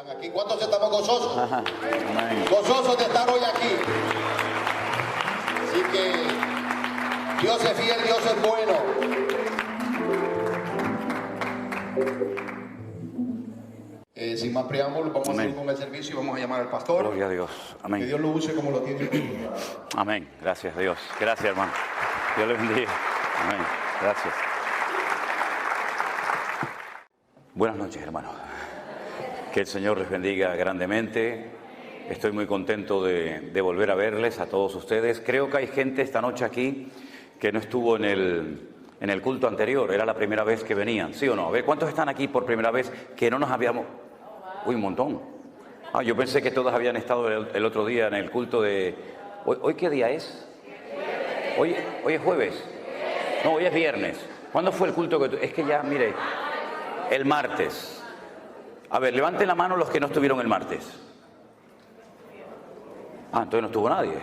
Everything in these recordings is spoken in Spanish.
están aquí. ¿Cuántos estamos gozosos? Ajá. Amén. Gozosos de estar hoy aquí. Así que Dios es fiel, Dios es bueno. Sin más preámbulos, vamos Amén. a seguir con el servicio y vamos a llamar al pastor. Gloria a Dios. Amén. Que Dios lo use como lo tiene. Amén. Gracias, Dios. Gracias, hermano. Dios les bendiga. Amén. Gracias. Buenas noches, hermano. Que el Señor les bendiga grandemente. Estoy muy contento de volver a verles a todos ustedes. Creo que hay gente esta noche aquí que no estuvo en el culto anterior. Era la primera vez que venían, ¿sí o no? A ver, ¿cuántos están aquí por primera vez que no nos habíamos...? Uy, un montón. Yo pensé que todos habían estado el otro día en el culto de... ¿Hoy qué día es? Hoy es jueves. No, hoy es viernes. ¿Cuándo fue el culto que Es que ya, mire, el martes. A ver, levanten la mano los que no estuvieron el martes. Entonces no estuvo nadie.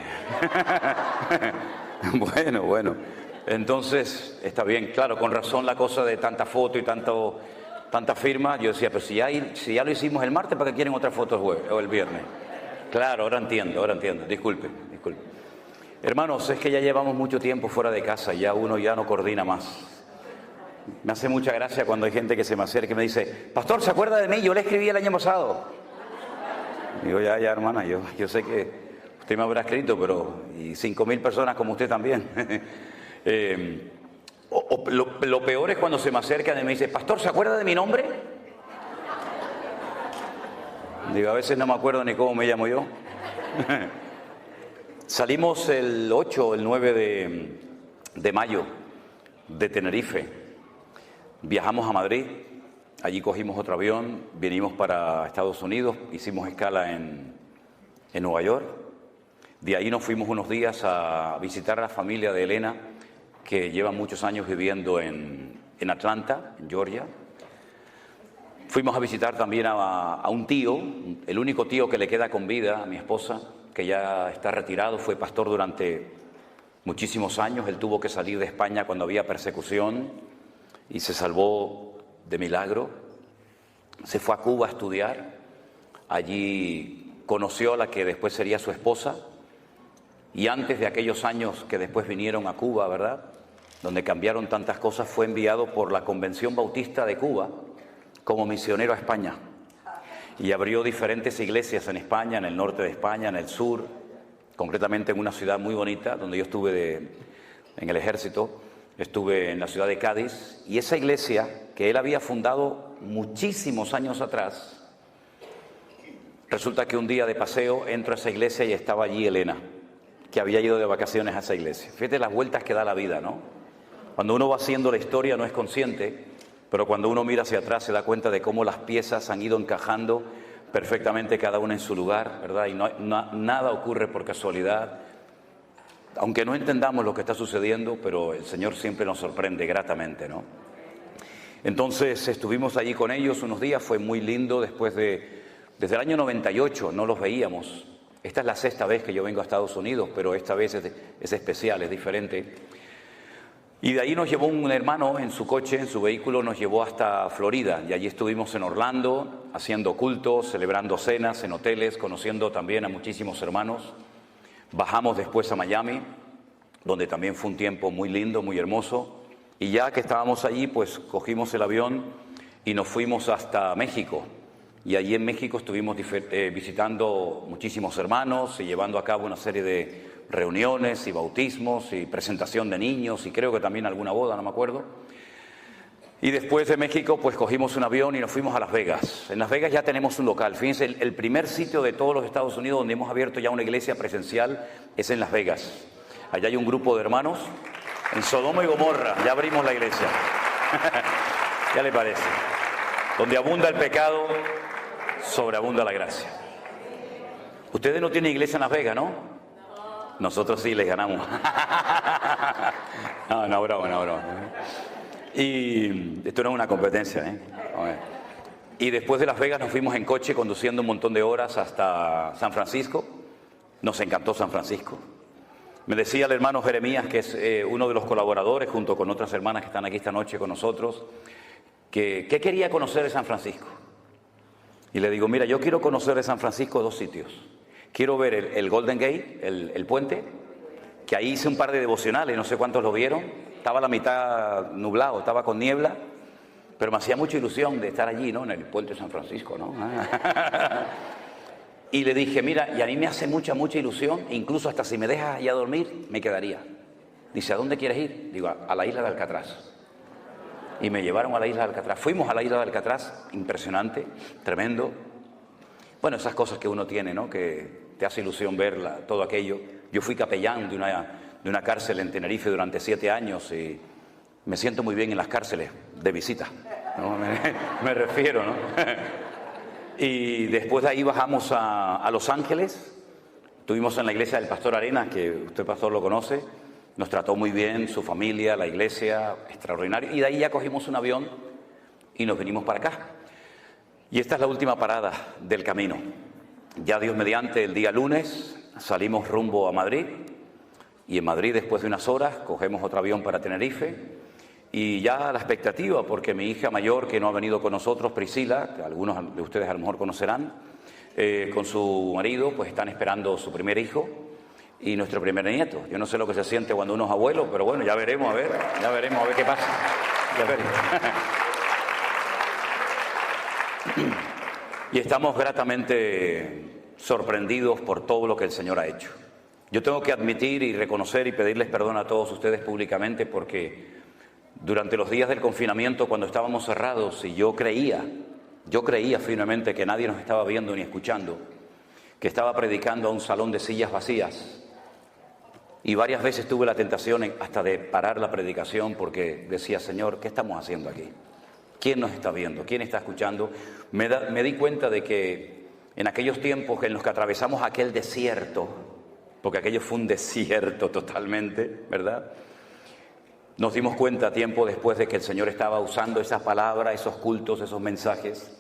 Bueno. Entonces, está bien, claro, con razón la cosa de tanta foto y tanta firma. Yo decía, pero si ya lo hicimos el martes, ¿para qué quieren otra foto el jueves o el viernes? Claro, ahora entiendo. Disculpe. Hermanos, es que ya llevamos mucho tiempo fuera de casa, ya uno ya no coordina más. Me hace mucha gracia cuando hay gente que se me acerca y me dice, pastor, ¿se acuerda de mí? Yo le escribí el año pasado. Digo, ya, hermana, yo sé que usted me habrá escrito, pero y 5.000 personas como usted también. Lo peor es cuando se me acercan y me dice, pastor, ¿se acuerda de mi nombre? Digo, a veces no me acuerdo ni cómo me llamo yo. Salimos el 8 o el 9 de mayo de Tenerife. Viajamos a Madrid, allí cogimos otro avión, vinimos para Estados Unidos, hicimos escala en Nueva York. De ahí nos fuimos unos días a visitar a la familia de Elena, que lleva muchos años viviendo en Atlanta, en Georgia. Fuimos a visitar también a un tío, el único tío que le queda con vida a mi esposa, que ya está retirado, fue pastor durante muchísimos años. Él tuvo que salir de España cuando había persecución y se salvó de milagro. Se fue a Cuba a estudiar. Allí conoció a la que después sería su esposa. Y antes de aquellos años que después vinieron a Cuba, ¿verdad?, donde cambiaron tantas cosas, fue enviado por la Convención Bautista de Cuba como misionero a España. Y abrió diferentes iglesias en España, en el norte de España, en el sur, concretamente en una ciudad muy bonita, donde yo estuve en el ejército, estuve en la ciudad de Cádiz, y esa iglesia que él había fundado muchísimos años atrás, resulta que un día de paseo entro a esa iglesia y estaba allí Elena, que había ido de vacaciones a esa iglesia. Fíjate las vueltas que da la vida, ¿no? Cuando uno va haciendo la historia no es consciente, pero cuando uno mira hacia atrás se da cuenta de cómo las piezas han ido encajando perfectamente cada una en su lugar, ¿verdad? Y nada ocurre por casualidad, aunque no entendamos lo que está sucediendo, pero el Señor siempre nos sorprende gratamente, ¿no? Entonces estuvimos allí con ellos unos días, fue muy lindo. Desde el año 98 no los veíamos. Esta es la 6ª vez que yo vengo a Estados Unidos, pero esta vez es especial, es diferente. Y de ahí nos llevó un hermano en su coche, en su vehículo, nos llevó hasta Florida. Y allí estuvimos en Orlando, haciendo cultos, celebrando cenas en hoteles, conociendo también a muchísimos hermanos. Bajamos después a Miami, donde también fue un tiempo muy lindo, muy hermoso. Y ya que estábamos allí, pues cogimos el avión y nos fuimos hasta México. Y allí en México estuvimos visitando muchísimos hermanos y llevando a cabo una serie de reuniones y bautismos y presentación de niños y creo que también alguna boda, no me acuerdo. Y después de México pues cogimos un avión y nos fuimos a Las Vegas. En Las Vegas ya tenemos un local. Fíjense, el primer sitio de todos los Estados Unidos donde hemos abierto ya una iglesia presencial es en Las Vegas. Allá hay un grupo de hermanos en Sodoma y Gomorra, ya abrimos la iglesia. ¿Qué le parece? Donde abunda el pecado, sobreabunda la gracia. Ustedes no tienen iglesia en Las Vegas, ¿no? Nosotros sí les ganamos. No, broma. Y esto no es una competencia, ¿eh? Y después de Las Vegas nos fuimos en coche conduciendo un montón de horas hasta San Francisco. Nos encantó San Francisco. Me decía el hermano Jeremías, que es uno de los colaboradores, junto con otras hermanas que están aquí esta noche con nosotros, que qué quería conocer de San Francisco. Y le digo, mira, yo quiero conocer de San Francisco 2 sitios. Quiero ver el Golden Gate, el puente, que ahí hice un par de devocionales, no sé cuántos lo vieron. Estaba a la mitad nublado, estaba con niebla, pero me hacía mucha ilusión de estar allí, ¿no? En el puente de San Francisco, ¿no? Y le dije, mira, y a mí me hace mucha ilusión, incluso hasta si me dejas allá dormir, me quedaría. Dice, ¿a dónde quieres ir? Digo, a la isla de Alcatraz. Y me llevaron a la isla de Alcatraz. Fuimos a la isla de Alcatraz, impresionante, tremendo. Bueno, esas cosas que uno tiene, ¿no? Que te hace ilusión verla, todo aquello. Yo fui capellán de una cárcel en Tenerife durante 7 años y me siento muy bien en las cárceles de visita, ¿no? Me refiero, ¿no? Y después de ahí bajamos a Los Ángeles. Estuvimos en la iglesia del Pastor Arenas, que usted, pastor, lo conoce. Nos trató muy bien, su familia, la iglesia, extraordinario. Y de ahí ya cogimos un avión y nos venimos para acá. Y esta es la última parada del camino. Ya Dios mediante, el día lunes salimos rumbo a Madrid. Y en Madrid, después de unas horas, cogemos otro avión para Tenerife. Y ya la expectativa, porque mi hija mayor, que no ha venido con nosotros, Priscila, que algunos de ustedes a lo mejor conocerán, con su marido, pues están esperando su primer hijo y nuestro primer nieto. Yo no sé lo que se siente cuando uno es abuelo, pero bueno, ya veremos, a ver qué pasa. Ya veremos. Y estamos gratamente sorprendidos por todo lo que el Señor ha hecho. Yo tengo que admitir y reconocer y pedirles perdón a todos ustedes públicamente porque durante los días del confinamiento, cuando estábamos cerrados y yo creía firmemente que nadie nos estaba viendo ni escuchando, que estaba predicando a un salón de sillas vacías. Y varias veces tuve la tentación hasta de parar la predicación porque decía, Señor, ¿qué estamos haciendo aquí? ¿Quién nos está viendo? ¿Quién está escuchando? Me di cuenta de que en aquellos tiempos en los que atravesamos aquel desierto, porque aquello fue un desierto totalmente, ¿verdad? Nos dimos cuenta tiempo después de que el Señor estaba usando esas palabras, esos cultos, esos mensajes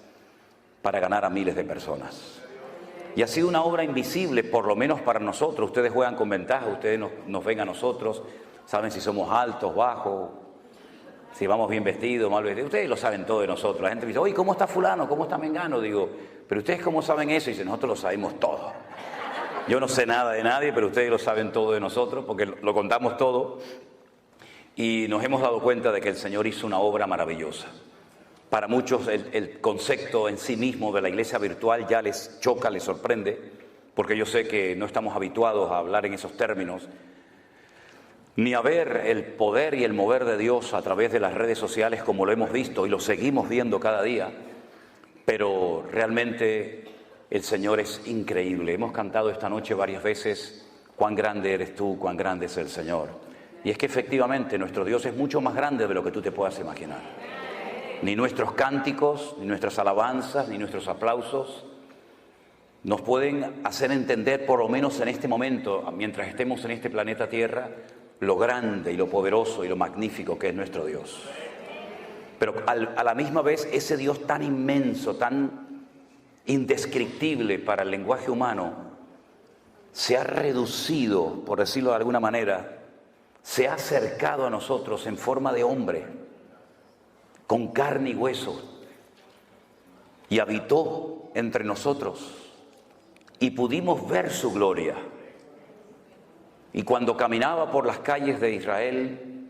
para ganar a miles de personas. Y ha sido una obra invisible, por lo menos para nosotros. Ustedes juegan con ventaja, ustedes nos ven a nosotros, saben si somos altos, bajos, si vamos bien vestidos, mal vestidos. Ustedes lo saben todo de nosotros. La gente me dice, oye, ¿cómo está fulano? ¿Cómo está mengano? Digo, ¿pero ustedes cómo saben eso? Y dice, nosotros lo sabemos todo. Yo no sé nada de nadie, pero ustedes lo saben todo de nosotros, porque lo contamos todo. Y nos hemos dado cuenta de que el Señor hizo una obra maravillosa. Para muchos el concepto en sí mismo de la iglesia virtual ya les choca, les sorprende, porque yo sé que no estamos habituados a hablar en esos términos, ni a ver el poder y el mover de Dios a través de las redes sociales como lo hemos visto y lo seguimos viendo cada día, pero realmente el Señor es increíble. Hemos cantado esta noche varias veces, cuán grande eres tú, cuán grande es el Señor. Y es que efectivamente nuestro Dios es mucho más grande de lo que tú te puedas imaginar. Ni nuestros cánticos, ni nuestras alabanzas, ni nuestros aplausos nos pueden hacer entender, por lo menos en este momento, mientras estemos en este planeta Tierra, lo grande y lo poderoso y lo magnífico que es nuestro Dios. Pero a la misma vez, ese Dios tan inmenso, tan indescriptible para el lenguaje humano, se ha reducido, por decirlo de alguna manera, se ha acercado a nosotros en forma de hombre, con carne y hueso, y habitó entre nosotros, y pudimos ver su gloria. Y cuando caminaba por las calles de Israel,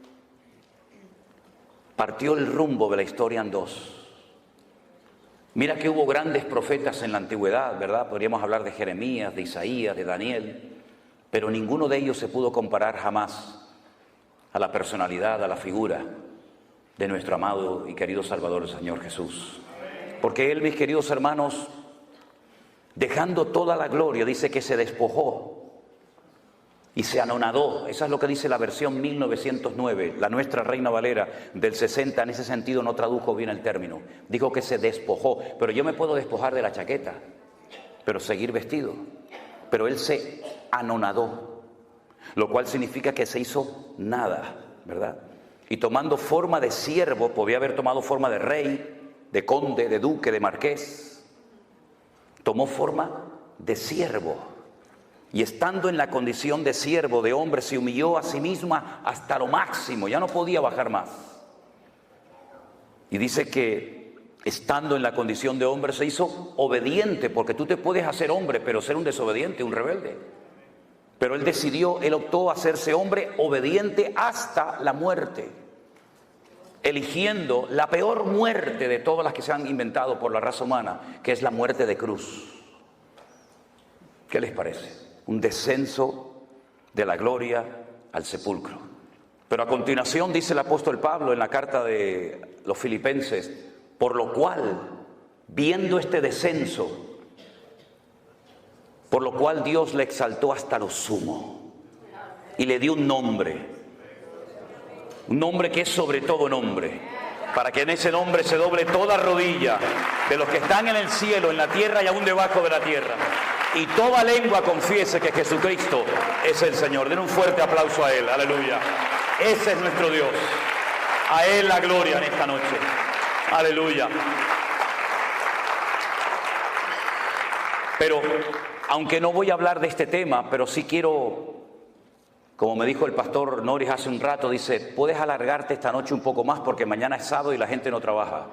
partió el rumbo de la historia en dos. Mira que hubo grandes profetas en la antigüedad, ¿verdad? Podríamos hablar de Jeremías, de Isaías, de Daniel, pero ninguno de ellos se pudo comparar jamás a la personalidad, a la figura de nuestro amado y querido Salvador, el Señor Jesús. Porque Él, mis queridos hermanos, dejando toda la gloria, dice que se despojó y se anonadó. Esa es lo que dice la versión 1909, la nuestra Reina Valera del 60, en ese sentido no tradujo bien el término. Dijo que se despojó, pero yo me puedo despojar de la chaqueta, pero seguir vestido. Pero Él se anonadó, lo cual significa que se hizo nada, ¿verdad? Y tomando forma de siervo, podía haber tomado forma de rey, de conde, de duque, de marqués. Tomó forma de siervo. Y estando en la condición de siervo, de hombre, se humilló a sí misma hasta lo máximo, ya no podía bajar más. Y dice que estando en la condición de hombre, se hizo obediente, porque tú te puedes hacer hombre, pero ser un desobediente, un rebelde. Pero él optó a hacerse hombre obediente hasta la muerte, eligiendo la peor muerte de todas las que se han inventado por la raza humana, que es la muerte de cruz. ¿Qué les parece? Un descenso de la gloria al sepulcro. Pero a continuación dice el apóstol Pablo en la carta de los Filipenses: por lo cual, viendo este descenso, por lo cual Dios le exaltó hasta lo sumo y le dio un nombre que es sobre todo nombre, para que en ese nombre se doble toda rodilla de los que están en el cielo, en la tierra y aún debajo de la tierra, y toda lengua confiese que Jesucristo es el Señor. Den un fuerte aplauso a Él, aleluya. Ese es nuestro Dios, a Él la gloria en esta noche, aleluya. Pero aunque no voy a hablar de este tema, pero sí quiero, como me dijo el pastor Norris hace un rato, dice: puedes alargarte esta noche un poco más porque mañana es sábado y la gente no trabaja.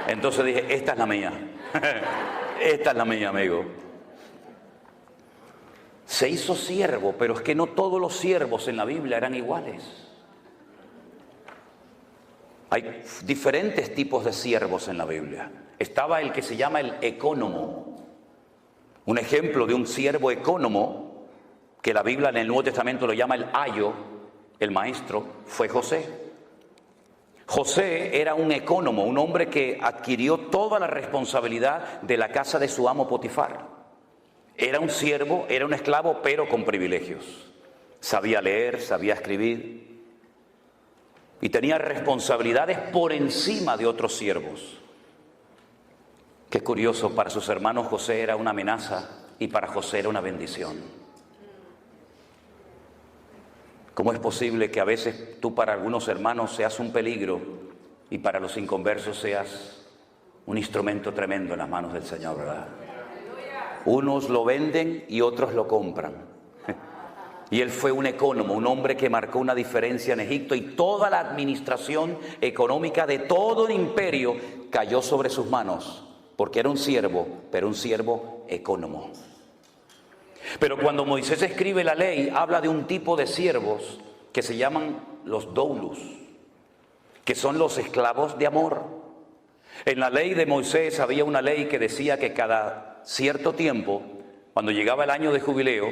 Entonces dije: esta es la mía. Esta es la mía, amigo. Se hizo siervo, pero es que no todos los siervos en la Biblia eran iguales. Hay diferentes tipos de siervos en la Biblia. Estaba el que se llama el ecónomo. Un ejemplo de un siervo ecónomo, que la Biblia en el Nuevo Testamento lo llama el ayo, el maestro, fue José. José era un ecónomo, un hombre que adquirió toda la responsabilidad de la casa de su amo Potifar. Era un siervo, era un esclavo, pero con privilegios. Sabía leer, sabía escribir y tenía responsabilidades por encima de otros siervos. Qué curioso, para sus hermanos José era una amenaza y para José era una bendición. ¿Cómo es posible que a veces tú para algunos hermanos seas un peligro y para los inconversos seas un instrumento tremendo en las manos del Señor, verdad? Unos lo venden y otros lo compran. Y él fue un ecónomo, un hombre que marcó una diferencia en Egipto, y toda la administración económica de todo el imperio cayó sobre sus manos, porque era un siervo, pero un siervo ecónomo. Pero cuando Moisés escribe la ley, habla de un tipo de siervos que se llaman los doulos, que son los esclavos de amor. En la ley de Moisés había una ley que decía que cada cierto tiempo, cuando llegaba el año de jubileo,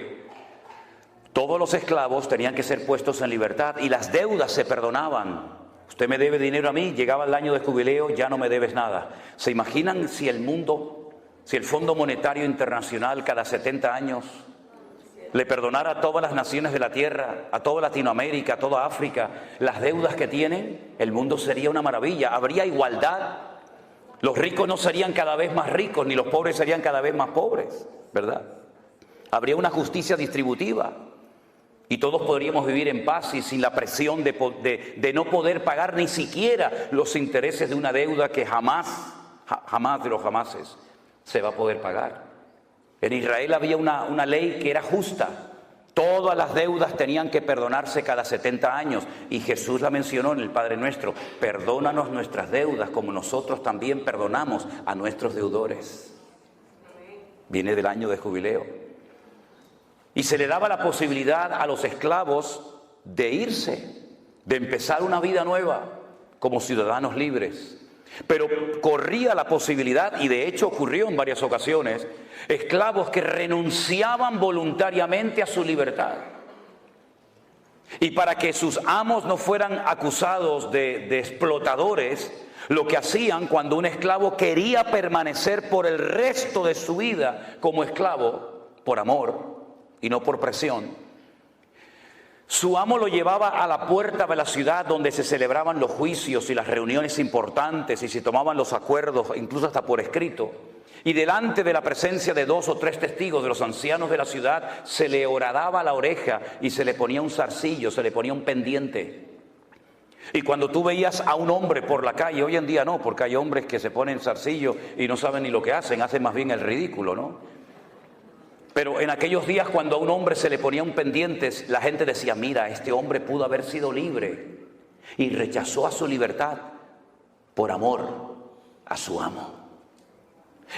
todos los esclavos tenían que ser puestos en libertad y las deudas se perdonaban. Usted me debe dinero a mí, llegaba el año de jubileo, ya no me debes nada. ¿Se imaginan si el Fondo Monetario Internacional cada 70 años le perdonara a todas las naciones de la tierra, a toda Latinoamérica, a toda África, las deudas que tienen? El mundo sería una maravilla, habría igualdad. Los ricos no serían cada vez más ricos, ni los pobres serían cada vez más pobres, ¿verdad? Habría una justicia distributiva y todos podríamos vivir en paz y sin la presión de no poder pagar ni siquiera los intereses de una deuda que jamás de los jamases se va a poder pagar. En Israel había una ley que era justa. Todas las deudas tenían que perdonarse cada 70 años. Y Jesús la mencionó en el Padre Nuestro: perdónanos nuestras deudas como nosotros también perdonamos a nuestros deudores. Viene del año de jubileo. Y se le daba la posibilidad a los esclavos de irse, de empezar una vida nueva como ciudadanos libres. Pero corría la posibilidad, y de hecho ocurrió en varias ocasiones, esclavos que renunciaban voluntariamente a su libertad. Y para que sus amos no fueran acusados de explotadores, lo que hacían cuando un esclavo quería permanecer por el resto de su vida como esclavo, por amor y no por presión, su amo lo llevaba a la puerta de la ciudad donde se celebraban los juicios y las reuniones importantes y se tomaban los acuerdos, incluso hasta por escrito. Y delante de la presencia de 2 o 3 testigos de los ancianos de la ciudad, se le horadaba la oreja y se le ponía un zarcillo, se le ponía un pendiente. Y cuando tú veías a un hombre por la calle, hoy en día no, porque hay hombres que se ponen zarcillo y no saben ni lo que hacen más bien el ridículo, ¿no? Pero en aquellos días, cuando a un hombre se le ponía un pendiente, la gente decía: mira, este hombre pudo haber sido libre y rechazó a su libertad por amor a su amo.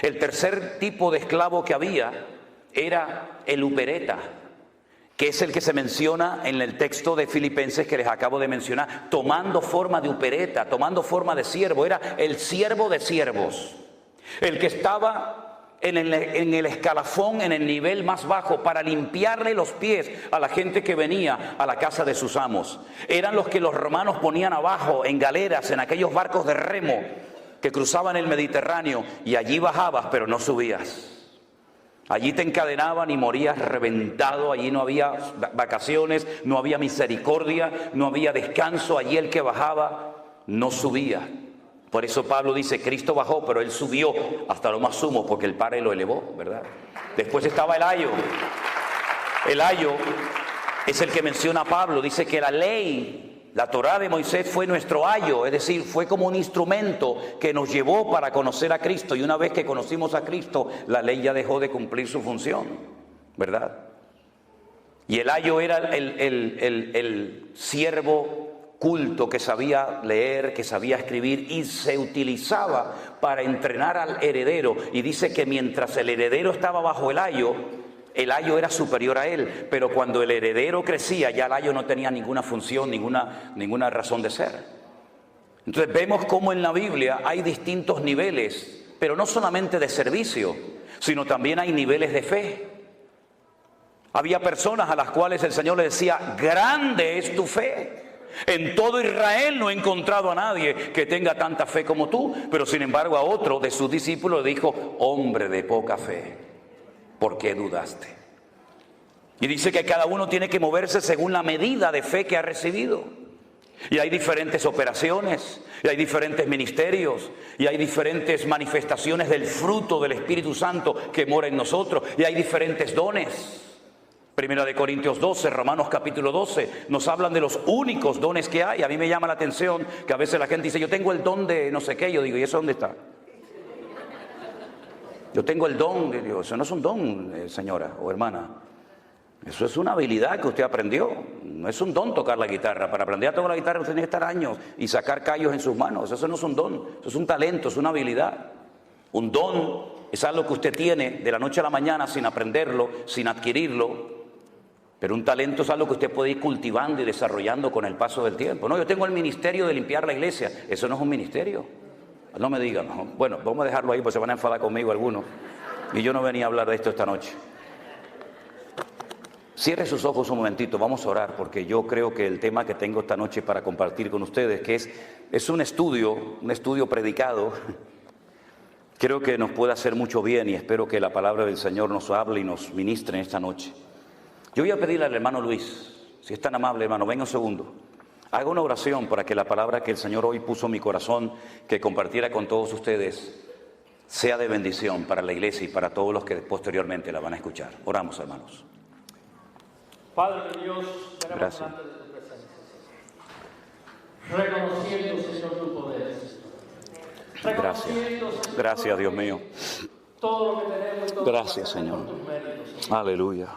El tercer tipo de esclavo que había era el upereta, que es el que se menciona en el texto de Filipenses que les acabo de mencionar, tomando forma de upereta, tomando forma de siervo. Era el siervo de siervos, el que estaba en el escalafón, en el nivel más bajo, para limpiarle los pies a la gente que venía a la casa de sus amos. Eran los que los romanos ponían abajo en galeras, en aquellos barcos de remo que cruzaban el Mediterráneo, y allí bajabas pero no subías. Allí te encadenaban y morías reventado. Allí no había vacaciones, no había misericordia, no había descanso. Allí el que bajaba no subía. Por eso Pablo dice, Cristo bajó, pero Él subió hasta lo más sumo, porque el Padre lo elevó, ¿verdad? Después estaba el ayo. El ayo es el que menciona Pablo. Dice que la ley, la Torá de Moisés fue nuestro ayo, es decir, fue como un instrumento que nos llevó para conocer a Cristo. Y una vez que conocimos a Cristo, la ley ya dejó de cumplir su función, ¿verdad? Y el ayo era el siervo culto que sabía leer, que sabía escribir, y se utilizaba para entrenar al heredero. Y dice que mientras el heredero estaba bajo el ayo era superior a él, pero cuando el heredero crecía, ya el ayo no tenía ninguna función, ninguna razón de ser. Entonces vemos cómo en la Biblia hay distintos niveles, pero no solamente de servicio, sino también hay niveles de fe. Había personas a las cuales el Señor le decía, grande es tu fe. En todo Israel no he encontrado a nadie que tenga tanta fe como tú. Pero sin embargo a otro de sus discípulos le dijo, hombre de poca fe, ¿por qué dudaste? Y dice que cada uno tiene que moverse según la medida de fe que ha recibido. Y hay diferentes operaciones, y hay diferentes ministerios, y hay diferentes manifestaciones del fruto del Espíritu Santo que mora en nosotros, y hay diferentes dones. Primera de Corintios 12, Romanos capítulo 12, nos hablan de los únicos dones que hay. A mí me llama la atención que a veces la gente dice, yo tengo el don de no sé qué. Yo digo, ¿y eso dónde está? Yo tengo el don. Digo, eso no es un don, señora o hermana. Eso es una habilidad que usted aprendió. No es un don tocar la guitarra. Para aprender a tocar la guitarra usted tiene que estar años y sacar callos en sus manos. Eso no es un don, eso es un talento, es una habilidad. Un don es algo que usted tiene de la noche a la mañana sin aprenderlo, sin adquirirlo. Pero un talento es algo que usted puede ir cultivando y desarrollando con el paso del tiempo. No, yo tengo el ministerio de limpiar la iglesia. Eso no es un ministerio. No me digan, no. Bueno, vamos a dejarlo ahí porque se van a enfadar conmigo algunos. Y yo no venía a hablar de esto esta noche. Cierre sus ojos un momentito, vamos a orar, porque yo creo que el tema que tengo esta noche para compartir con ustedes, que es un estudio predicado, creo que nos puede hacer mucho bien, y espero que la palabra del Señor nos hable y nos ministre en esta noche. Yo voy a pedirle al hermano Luis, si es tan amable, hermano, venga un segundo. Haga una oración para que la palabra que el Señor hoy puso en mi corazón, que compartiera con todos ustedes, sea de bendición para la iglesia y para todos los que posteriormente la van a escuchar. Oramos, hermanos. Padre Dios, venimos delante de tu presencia, reconociendo, Señor, tu poder. Reconociendo, Señor, Gracias, Dios mío. todo lo que tenemos y todo Gracias, lo que hacemos Señor. por tus méritos, Señor. Aleluya.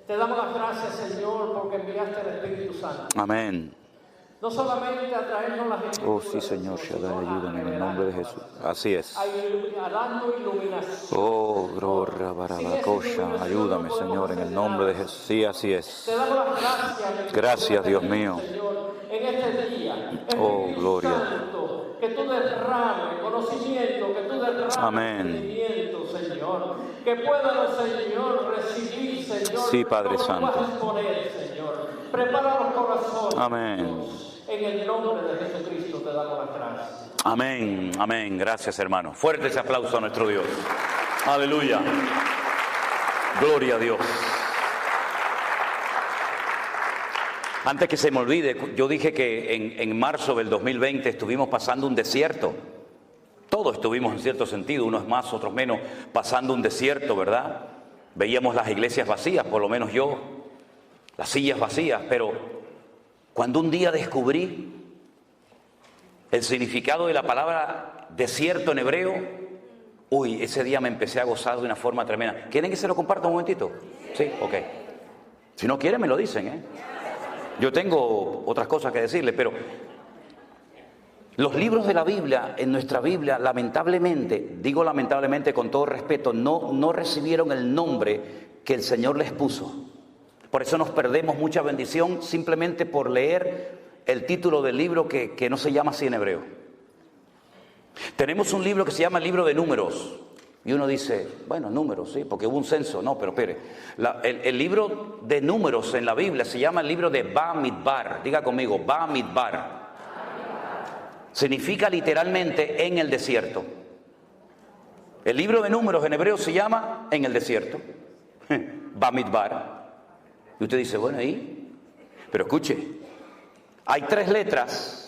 Te damos las gracias, Señor, porque enviaste al Espíritu Santo. Amén. No solamente a traernos las escrituras. Oh, sí, Señor, Shaddai, ayúdame en el nombre de Jesús. Así es. Dando iluminación. Oh, gloria, barabacosha, ayúdame, Señor, en el nombre de Jesús. Sí, así es. Te damos las gracias. Gracias, Dios mío. Señor, en este día. Oh, Espíritu gloria. Santo, que tú derrames conocimiento, que tú derrames Amén. entendimiento, Señor. Que puedan, Señor, recibir, Señor. Sí, Padre lo que tú Santo. vas a exponer, Señor. Prepara los corazones. Amén. Dios. En el nombre de Jesucristo te damos las gracias. Amén, amén. Gracias, hermano. Fuerte ese aplauso a nuestro Dios. Aleluya. Gloria a Dios. Antes que se me olvide, yo dije que en marzo del 2020 estuvimos pasando un desierto. Todos estuvimos en cierto sentido, unos más, otros menos, pasando un desierto, ¿verdad? Veíamos las iglesias vacías, por lo menos yo, las sillas vacías, pero cuando un día descubrí el significado de la palabra desierto en hebreo, ese día me empecé a gozar de una forma tremenda. ¿Quieren que se lo comparta un momentito? Sí, ok. Si no quieren me lo dicen, ¿eh? Yo tengo otras cosas que decirles, pero Los libros de la Biblia, en nuestra Biblia, lamentablemente, digo lamentablemente con todo respeto, no recibieron el nombre que el Señor les puso. Por eso nos perdemos mucha bendición simplemente por leer el título del libro que no se llama así en hebreo. Tenemos un libro que se llama el libro de Números. Y uno dice, bueno, números, sí, porque hubo un censo. No, pero espere. El libro de Números en la Biblia se llama el libro de Bamidbar. Diga conmigo, Bamidbar. Significa literalmente en el desierto. El libro de Números en hebreo se llama en el desierto. Bamidbar. Y usted dice, bueno, ¿y? Pero escuche, hay 3 letras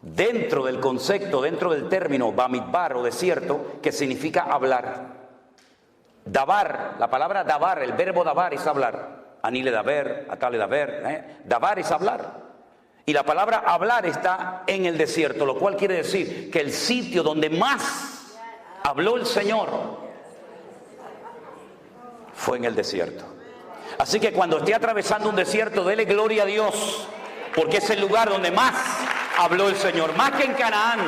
dentro del concepto, dentro del término Bamidbar o desierto, que significa hablar. Dabar, la palabra dabar, el verbo dabar es hablar. Anile daber, atale daber, dabar es hablar. Y la palabra hablar está en el desierto, lo cual quiere decir que el sitio donde más habló el Señor fue en el desierto. Así que cuando esté atravesando un desierto, dele gloria a Dios, porque es el lugar donde más habló el Señor. Más que en Canaán,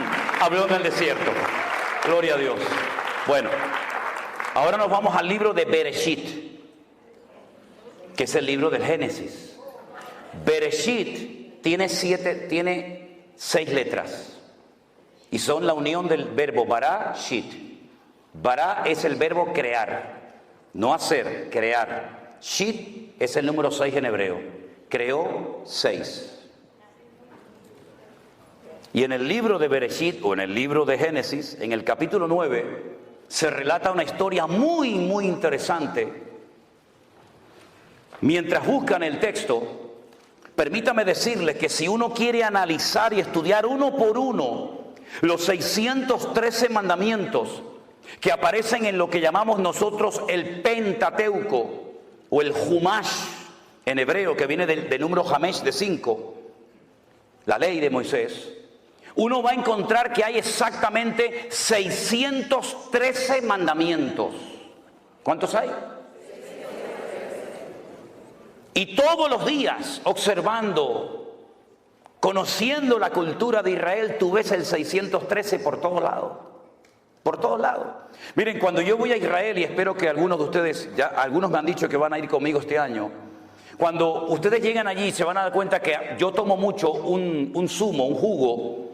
habló en el desierto. Gloria a Dios. Bueno, ahora nos vamos al libro de Bereshit, que es el libro del Génesis. Bereshit tiene 6 letras y son la unión del verbo bara, shit. Bara es el verbo crear, no hacer, crear. Shit es el número 6 en hebreo. Creó 6. Y en el libro de Bereshit o en el libro de Génesis, en el capítulo 9, se relata una historia muy, muy interesante. Mientras buscan el texto, permítame decirles que si uno quiere analizar y estudiar uno por uno los 613 mandamientos que aparecen en lo que llamamos nosotros el Pentateuco o el Humash en hebreo, que viene del número Hamesh de 5, la ley de Moisés, uno va a encontrar que hay exactamente 613 mandamientos. ¿Cuántos hay? Y todos los días, observando, conociendo la cultura de Israel, tú ves el 613 por todos lados. Por todos lados. Miren, cuando yo voy a Israel, y espero que algunos de ustedes, ya algunos me han dicho que van a ir conmigo este año, cuando ustedes llegan allí se van a dar cuenta que yo tomo mucho un zumo, un jugo,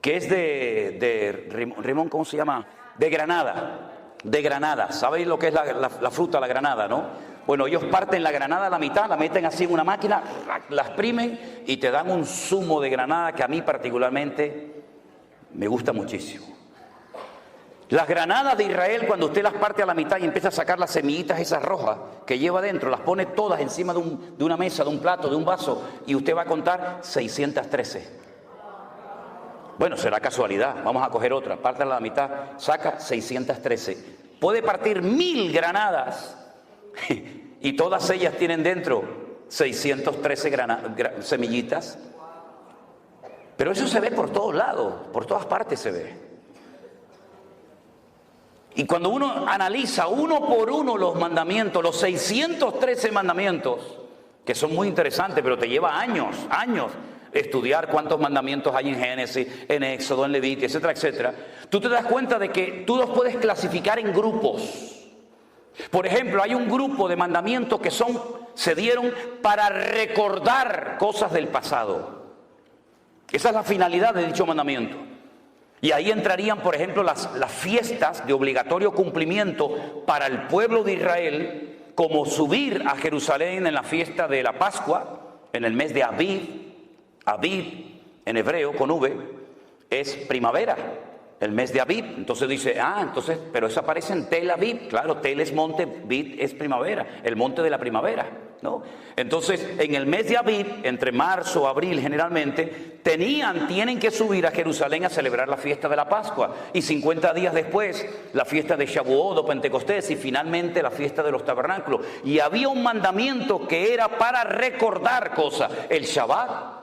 que es de limón, ¿cómo se llama? De granada. De granada. ¿Sabéis lo que es la fruta, la granada, no? Bueno, ellos parten la granada a la mitad, la meten así en una máquina, la exprimen y te dan un zumo de granada que a mí particularmente me gusta muchísimo. Las granadas de Israel, cuando usted las parte a la mitad y empieza a sacar las semillitas esas rojas que lleva dentro, las pone todas encima de una mesa, de un plato, de un vaso, y usted va a contar 613. Bueno, será casualidad, vamos a coger otra, parte a la mitad, saca 613. Puede partir 1000 granadas y todas ellas tienen dentro 613 semillitas. Pero eso se ve por todos lados, por todas partes se ve. Y cuando uno analiza uno por uno los mandamientos, los 613 mandamientos, que son muy interesantes, pero te lleva años estudiar cuántos mandamientos hay en Génesis, en Éxodo, en Levítico, etcétera, etcétera, tú te das cuenta de que tú los puedes clasificar en grupos. Por ejemplo, hay un grupo de mandamientos que se dieron para recordar cosas del pasado. Esa es la finalidad de dicho mandamiento. Y ahí entrarían, por ejemplo, las fiestas de obligatorio cumplimiento para el pueblo de Israel, como subir a Jerusalén en la fiesta de la Pascua, en el mes de Aviv. Aviv, en hebreo, con V, es primavera, el mes de Aviv. Entonces dice, pero eso aparece en Tel Aviv. Claro, Tel es monte, Aviv es primavera, el monte de la primavera, ¿no? Entonces, en el mes de Aviv, entre marzo, abril generalmente, tienen que subir a Jerusalén a celebrar la fiesta de la Pascua. Y 50 días después, la fiesta de Shavuot o Pentecostés, y finalmente la fiesta de los tabernáculos. Y había un mandamiento que era para recordar cosas, el Shabbat.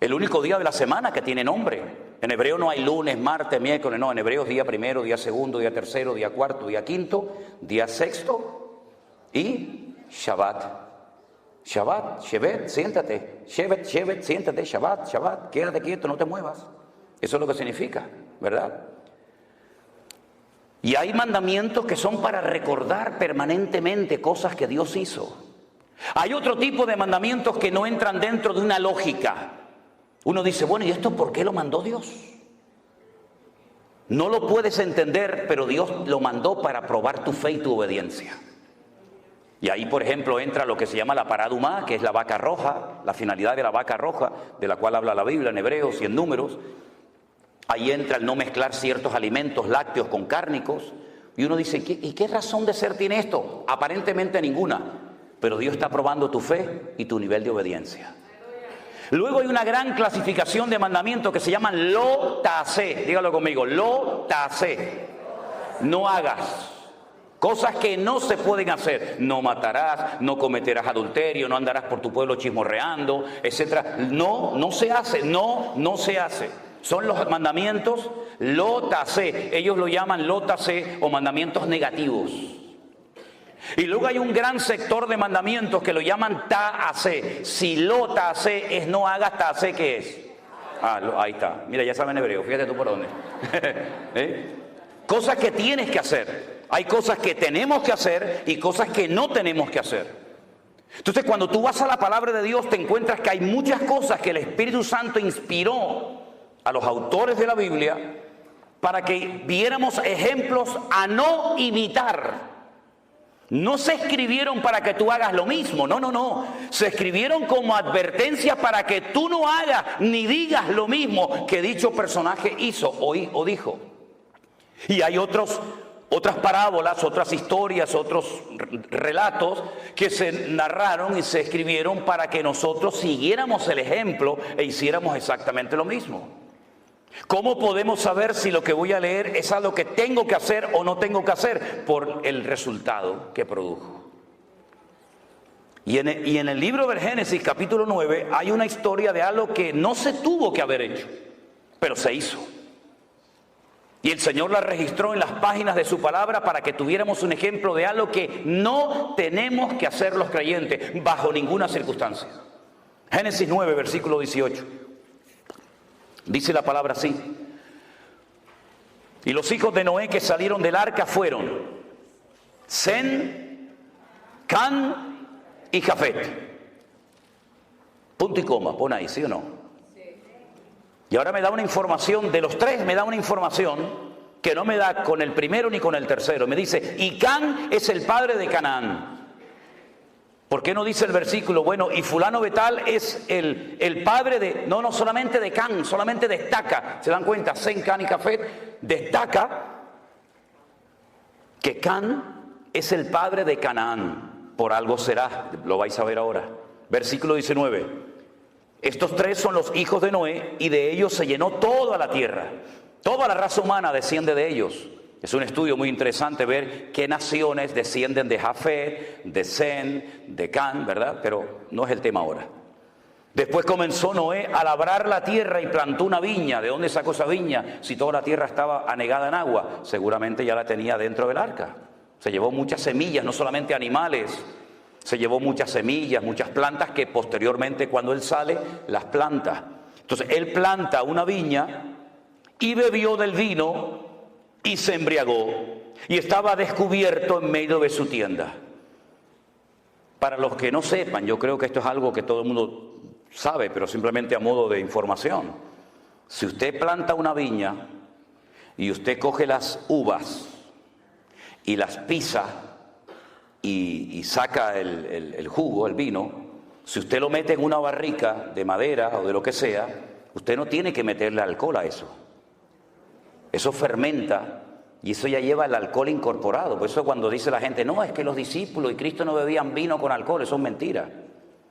El único día de la semana que tiene nombre. En hebreo no hay lunes, martes, miércoles, no. En hebreo es día primero, día segundo, día tercero, día cuarto, día quinto, día sexto y Shabbat. Shabbat, Shevet, siéntate. Shevet, siéntate. Shabbat, quédate quieto, no te muevas. Eso es lo que significa, ¿verdad? Y hay mandamientos que son para recordar permanentemente cosas que Dios hizo. Hay otro tipo de mandamientos que no entran dentro de una lógica. Uno dice, bueno, ¿y esto por qué lo mandó Dios? No lo puedes entender, pero Dios lo mandó para probar tu fe y tu obediencia. Y ahí, por ejemplo, entra lo que se llama la paradumá, que es la vaca roja, la finalidad de la vaca roja, de la cual habla la Biblia en Hebreos y en Números. Ahí entra el no mezclar ciertos alimentos lácteos con cárnicos. Y uno dice, ¿y qué razón de ser tiene esto? Aparentemente ninguna. Pero Dios está probando tu fe y tu nivel de obediencia. Luego hay una gran clasificación de mandamientos que se llaman lo tasé. Dígalo conmigo, lo tasé. No hagas. Cosas que no se pueden hacer. No matarás, no cometerás adulterio, no andarás por tu pueblo chismorreando, etc. No se hace, no se hace. Son los mandamientos lo tasé. Ellos lo llaman lo tasé o mandamientos negativos. Y luego hay un gran sector de mandamientos que lo llaman ta'asé. Si lo ta'asé es no hagas, ta'asé, ¿qué es? Ahí está. Mira, ya saben hebreo, fíjate tú por dónde. Cosas que tienes que hacer. Hay cosas que tenemos que hacer y cosas que no tenemos que hacer. Entonces, cuando tú vas a la palabra de Dios, te encuentras que hay muchas cosas que el Espíritu Santo inspiró a los autores de la Biblia para que viéramos ejemplos a no imitar. No se escribieron para que tú hagas lo mismo, no. Se escribieron como advertencia para que tú no hagas ni digas lo mismo que dicho personaje hizo o dijo. Y hay otras parábolas, otras historias, otros relatos que se narraron y se escribieron para que nosotros siguiéramos el ejemplo e hiciéramos exactamente lo mismo. ¿Cómo podemos saber si lo que voy a leer es algo que tengo que hacer o no tengo que hacer? Por el resultado que produjo. Y en el libro del Génesis, capítulo 9, hay una historia de algo que no se tuvo que haber hecho, pero se hizo. Y el Señor la registró en las páginas de su palabra para que tuviéramos un ejemplo de algo que no tenemos que hacer los creyentes bajo ninguna circunstancia. Génesis 9, versículo 18. Dice la palabra así: y los hijos de Noé que salieron del arca fueron Sem, Can y Jafet. Punto y coma, pon ahí, ¿sí o no? Y ahora me da una información, de los tres me da una información que no me da con el primero ni con el tercero. Me dice, y Can es el padre de Canaán. ¿Por qué no dice el versículo? Bueno, y fulano de tal es el padre de... No solamente de Can, solamente destaca. ¿Se dan cuenta? Sem, Can y Jafet destaca que Can es el padre de Canaán. Por algo será, lo vais a ver ahora. Versículo 19. Estos tres son los hijos de Noé y de ellos se llenó toda la tierra. Toda la raza humana desciende de ellos. Es un estudio muy interesante ver qué naciones descienden de Jafet, de Sem, de Can, ¿verdad? Pero no es el tema ahora. Después comenzó Noé a labrar la tierra y plantó una viña. ¿De dónde sacó esa viña? Si toda la tierra estaba anegada en agua, seguramente ya la tenía dentro del arca. Se llevó muchas semillas, no solamente animales. Se llevó muchas semillas, muchas plantas que posteriormente cuando él sale, las planta. Entonces él planta una viña y bebió del vino y se embriagó y estaba descubierto en medio de su tienda. Para los que no sepan, yo creo que esto es algo que todo el mundo sabe, pero simplemente a modo de información. Si usted planta una viña y usted coge las uvas y las pisa y saca el jugo, el vino, si usted lo mete en una barrica de madera o de lo que sea, usted no tiene que meterle alcohol a eso. Eso fermenta y eso ya lleva el alcohol incorporado. Por eso cuando dice la gente, no, es que los discípulos y Cristo no bebían vino con alcohol, eso es mentira.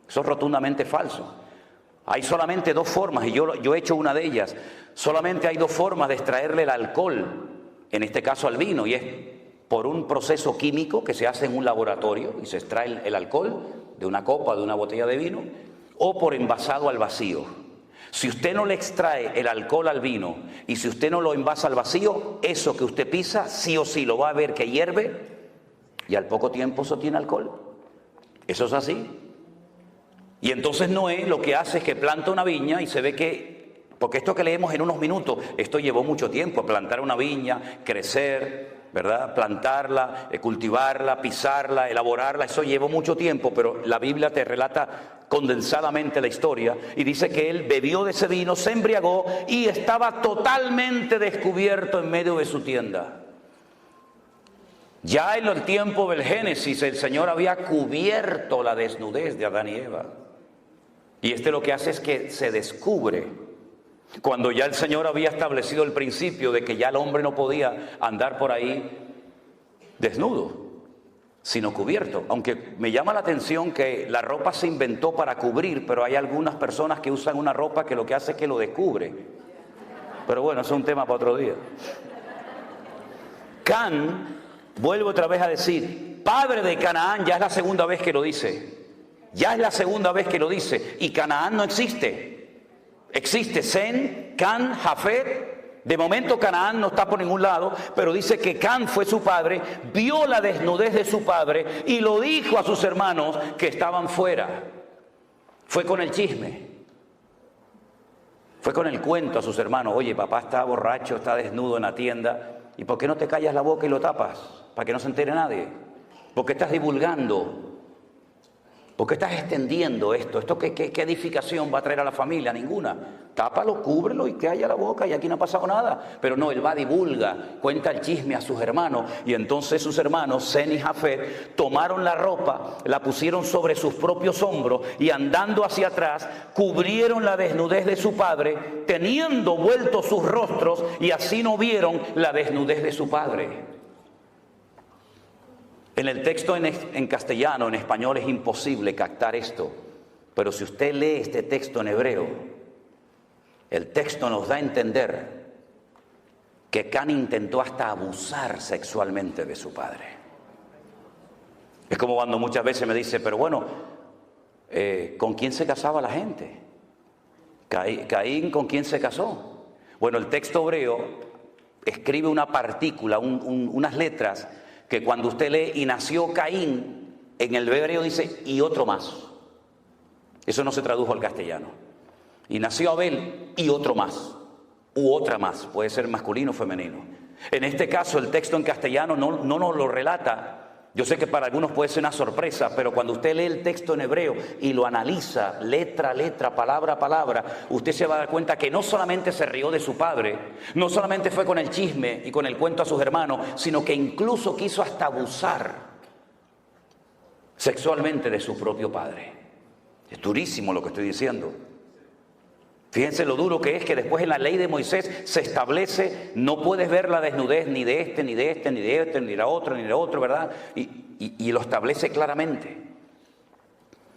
Eso es rotundamente falso. Hay solamente dos formas, y yo he hecho una de ellas. Solamente hay dos formas de extraerle el alcohol, en este caso al vino, y es por un proceso químico que se hace en un laboratorio y se extrae el alcohol de una copa, de una botella de vino, o por envasado al vacío. Si usted no le extrae el alcohol al vino y si usted no lo envasa al vacío, eso que usted pisa, sí o sí lo va a ver que hierve y al poco tiempo eso tiene alcohol. Eso es así. Y entonces Noé lo que hace es que planta una viña y se ve que Porque esto que leemos en unos minutos, esto llevó mucho tiempo, plantar una viña, crecer, ¿verdad? Plantarla, cultivarla, pisarla, elaborarla, eso llevó mucho tiempo, pero la Biblia te relata condensadamente la historia y dice que él bebió de ese vino, se embriagó y estaba totalmente descubierto en medio de su tienda. Ya en el tiempo del Génesis el Señor había cubierto la desnudez de Adán y Eva. Y lo que hace es que se descubre. Cuando ya el Señor había establecido el principio de que ya el hombre no podía andar por ahí desnudo, sino cubierto. Aunque me llama la atención que la ropa se inventó para cubrir, pero hay algunas personas que usan una ropa que lo que hace es que lo descubre. Pero bueno, eso es un tema para otro día. Can, vuelvo otra vez a decir, padre de Canaán, ya es la segunda vez que lo dice. Ya es la segunda vez que lo dice. Y Canaán no existe. Existe Sem, Can, Jafet. De momento Canaán no está por ningún lado, pero dice que Can fue su padre, vio la desnudez de su padre y lo dijo a sus hermanos que estaban fuera. Fue con el chisme. Fue con el cuento a sus hermanos. Oye, papá está borracho, está desnudo en la tienda. ¿Y por qué no te callas la boca y lo tapas? Para que no se entere nadie. ¿Por qué estás divulgando? ¿Por qué estás extendiendo esto? ¿Esto qué edificación va a traer a la familia? Ninguna. Tápalo, cúbrelo y que haya la boca y aquí no ha pasado nada. Pero no, él va, divulga, cuenta el chisme a sus hermanos. Y entonces sus hermanos, Sem y Jafet, tomaron la ropa, la pusieron sobre sus propios hombros y andando hacia atrás, cubrieron la desnudez de su padre, teniendo vueltos sus rostros y así no vieron la desnudez de su padre. En el texto en castellano, en español es imposible captar esto, pero si usted lee este texto en hebreo, el texto nos da a entender que Can intentó hasta abusar sexualmente de su padre. Es como cuando muchas veces me dice, pero bueno, ¿con quién se casaba la gente? Caín, ¿con quién se casó? Bueno, el texto hebreo escribe una partícula, unas letras, que cuando usted lee y nació Caín, en el hebreo dice y otro más. Eso no se tradujo al castellano. Y nació Abel y otro más, u otra más, puede ser masculino o femenino. En este caso el texto en castellano no nos lo relata. Yo sé que para algunos puede ser una sorpresa, pero cuando usted lee el texto en hebreo y lo analiza letra a letra, palabra a palabra, usted se va a dar cuenta que no solamente se rió de su padre, no solamente fue con el chisme y con el cuento a sus hermanos, sino que incluso quiso hasta abusar sexualmente de su propio padre. Es durísimo lo que estoy diciendo. Fíjense lo duro que es que después en la ley de Moisés se establece, no puedes ver la desnudez ni de este, ni de este, ni de este, ni de la otra, ni de otro, ¿verdad? Y lo establece claramente.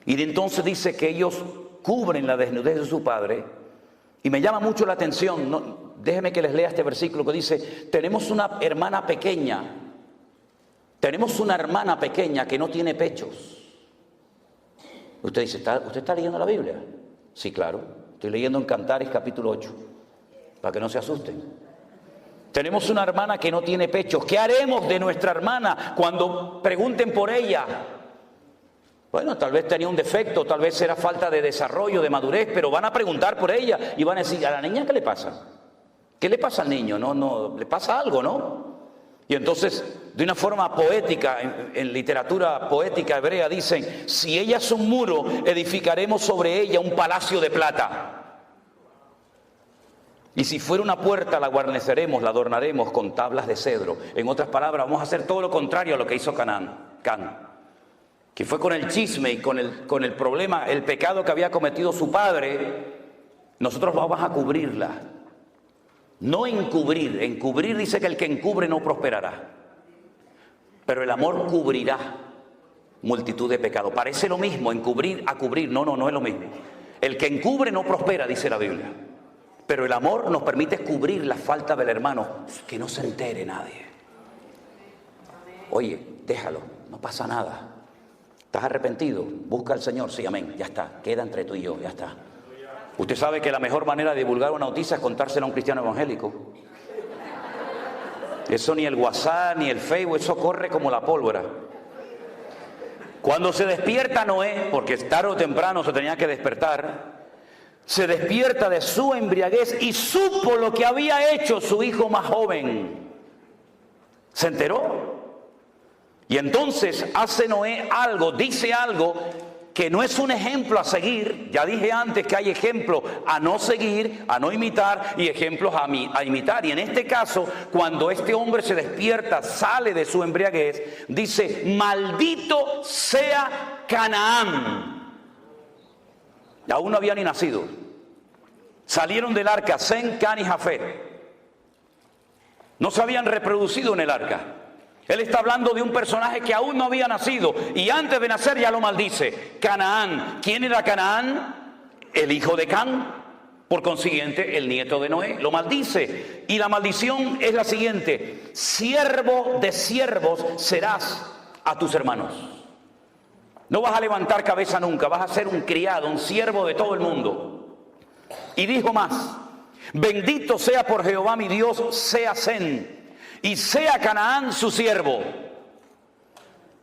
Y de entonces dice que ellos cubren la desnudez de su padre. Y me llama mucho la atención, déjenme que les lea este versículo que dice, tenemos una hermana pequeña que no tiene pechos. Usted dice, ¿usted está leyendo la Biblia? Sí, claro. Estoy leyendo en Cantares capítulo 8, para que no se asusten. Tenemos una hermana que no tiene pechos. ¿Qué haremos de nuestra hermana cuando pregunten por ella? Bueno, tal vez tenía un defecto, tal vez era falta de desarrollo, de madurez, pero van a preguntar por ella y van a decir, ¿a la niña qué le pasa? ¿Qué le pasa al niño? No, le pasa algo, ¿no? Y entonces, de una forma poética, en literatura poética hebrea dicen, si ella es un muro, edificaremos sobre ella un palacio de plata. Y si fuera una puerta, la guarneceremos, la adornaremos con tablas de cedro. En otras palabras, vamos a hacer todo lo contrario a lo que hizo Can, que fue con el chisme y con el problema, el pecado que había cometido su padre. Nosotros vamos a cubrirla. No encubrir. Encubrir dice que el que encubre no prosperará. Pero el amor cubrirá multitud de pecados. Parece lo mismo, encubrir a cubrir. No es lo mismo. El que encubre no prospera, dice la Biblia. Pero el amor nos permite cubrir la falta del hermano, que no se entere nadie. Oye, déjalo, no pasa nada. ¿Estás arrepentido? Busca al Señor, sí, amén, ya está, queda entre tú y yo, ya está. Usted sabe que la mejor manera de divulgar una noticia es contársela a un cristiano evangélico. Eso ni el WhatsApp, ni el Facebook, eso corre como la pólvora. Cuando se despierta Noé, porque tarde o temprano se tenía que despertar, se despierta de su embriaguez y supo lo que había hecho su hijo más joven. Se enteró. Y entonces hace Noé algo, dice algo que no es un ejemplo a seguir. Ya dije antes que hay ejemplos a no seguir, a no imitar, y ejemplos a imitar. Y en este caso, cuando este hombre se despierta, sale de su embriaguez, dice: maldito sea Canaán. Y aún no había ni nacido. Salieron del arca Sem, Can y Jafet. No se habían reproducido en el arca. Él está hablando de un personaje que aún no había nacido, y antes de nacer ya lo maldice. Canaán. ¿Quién era Canaán? El hijo de Can, por consiguiente el nieto de Noé. Lo maldice, y la maldición es la siguiente: siervo de siervos serás a tus hermanos. No vas a levantar cabeza nunca, vas a ser un criado, un siervo de todo el mundo. Y dijo más: bendito sea por Jehová mi Dios, sea Sem, y sea Canaán su siervo.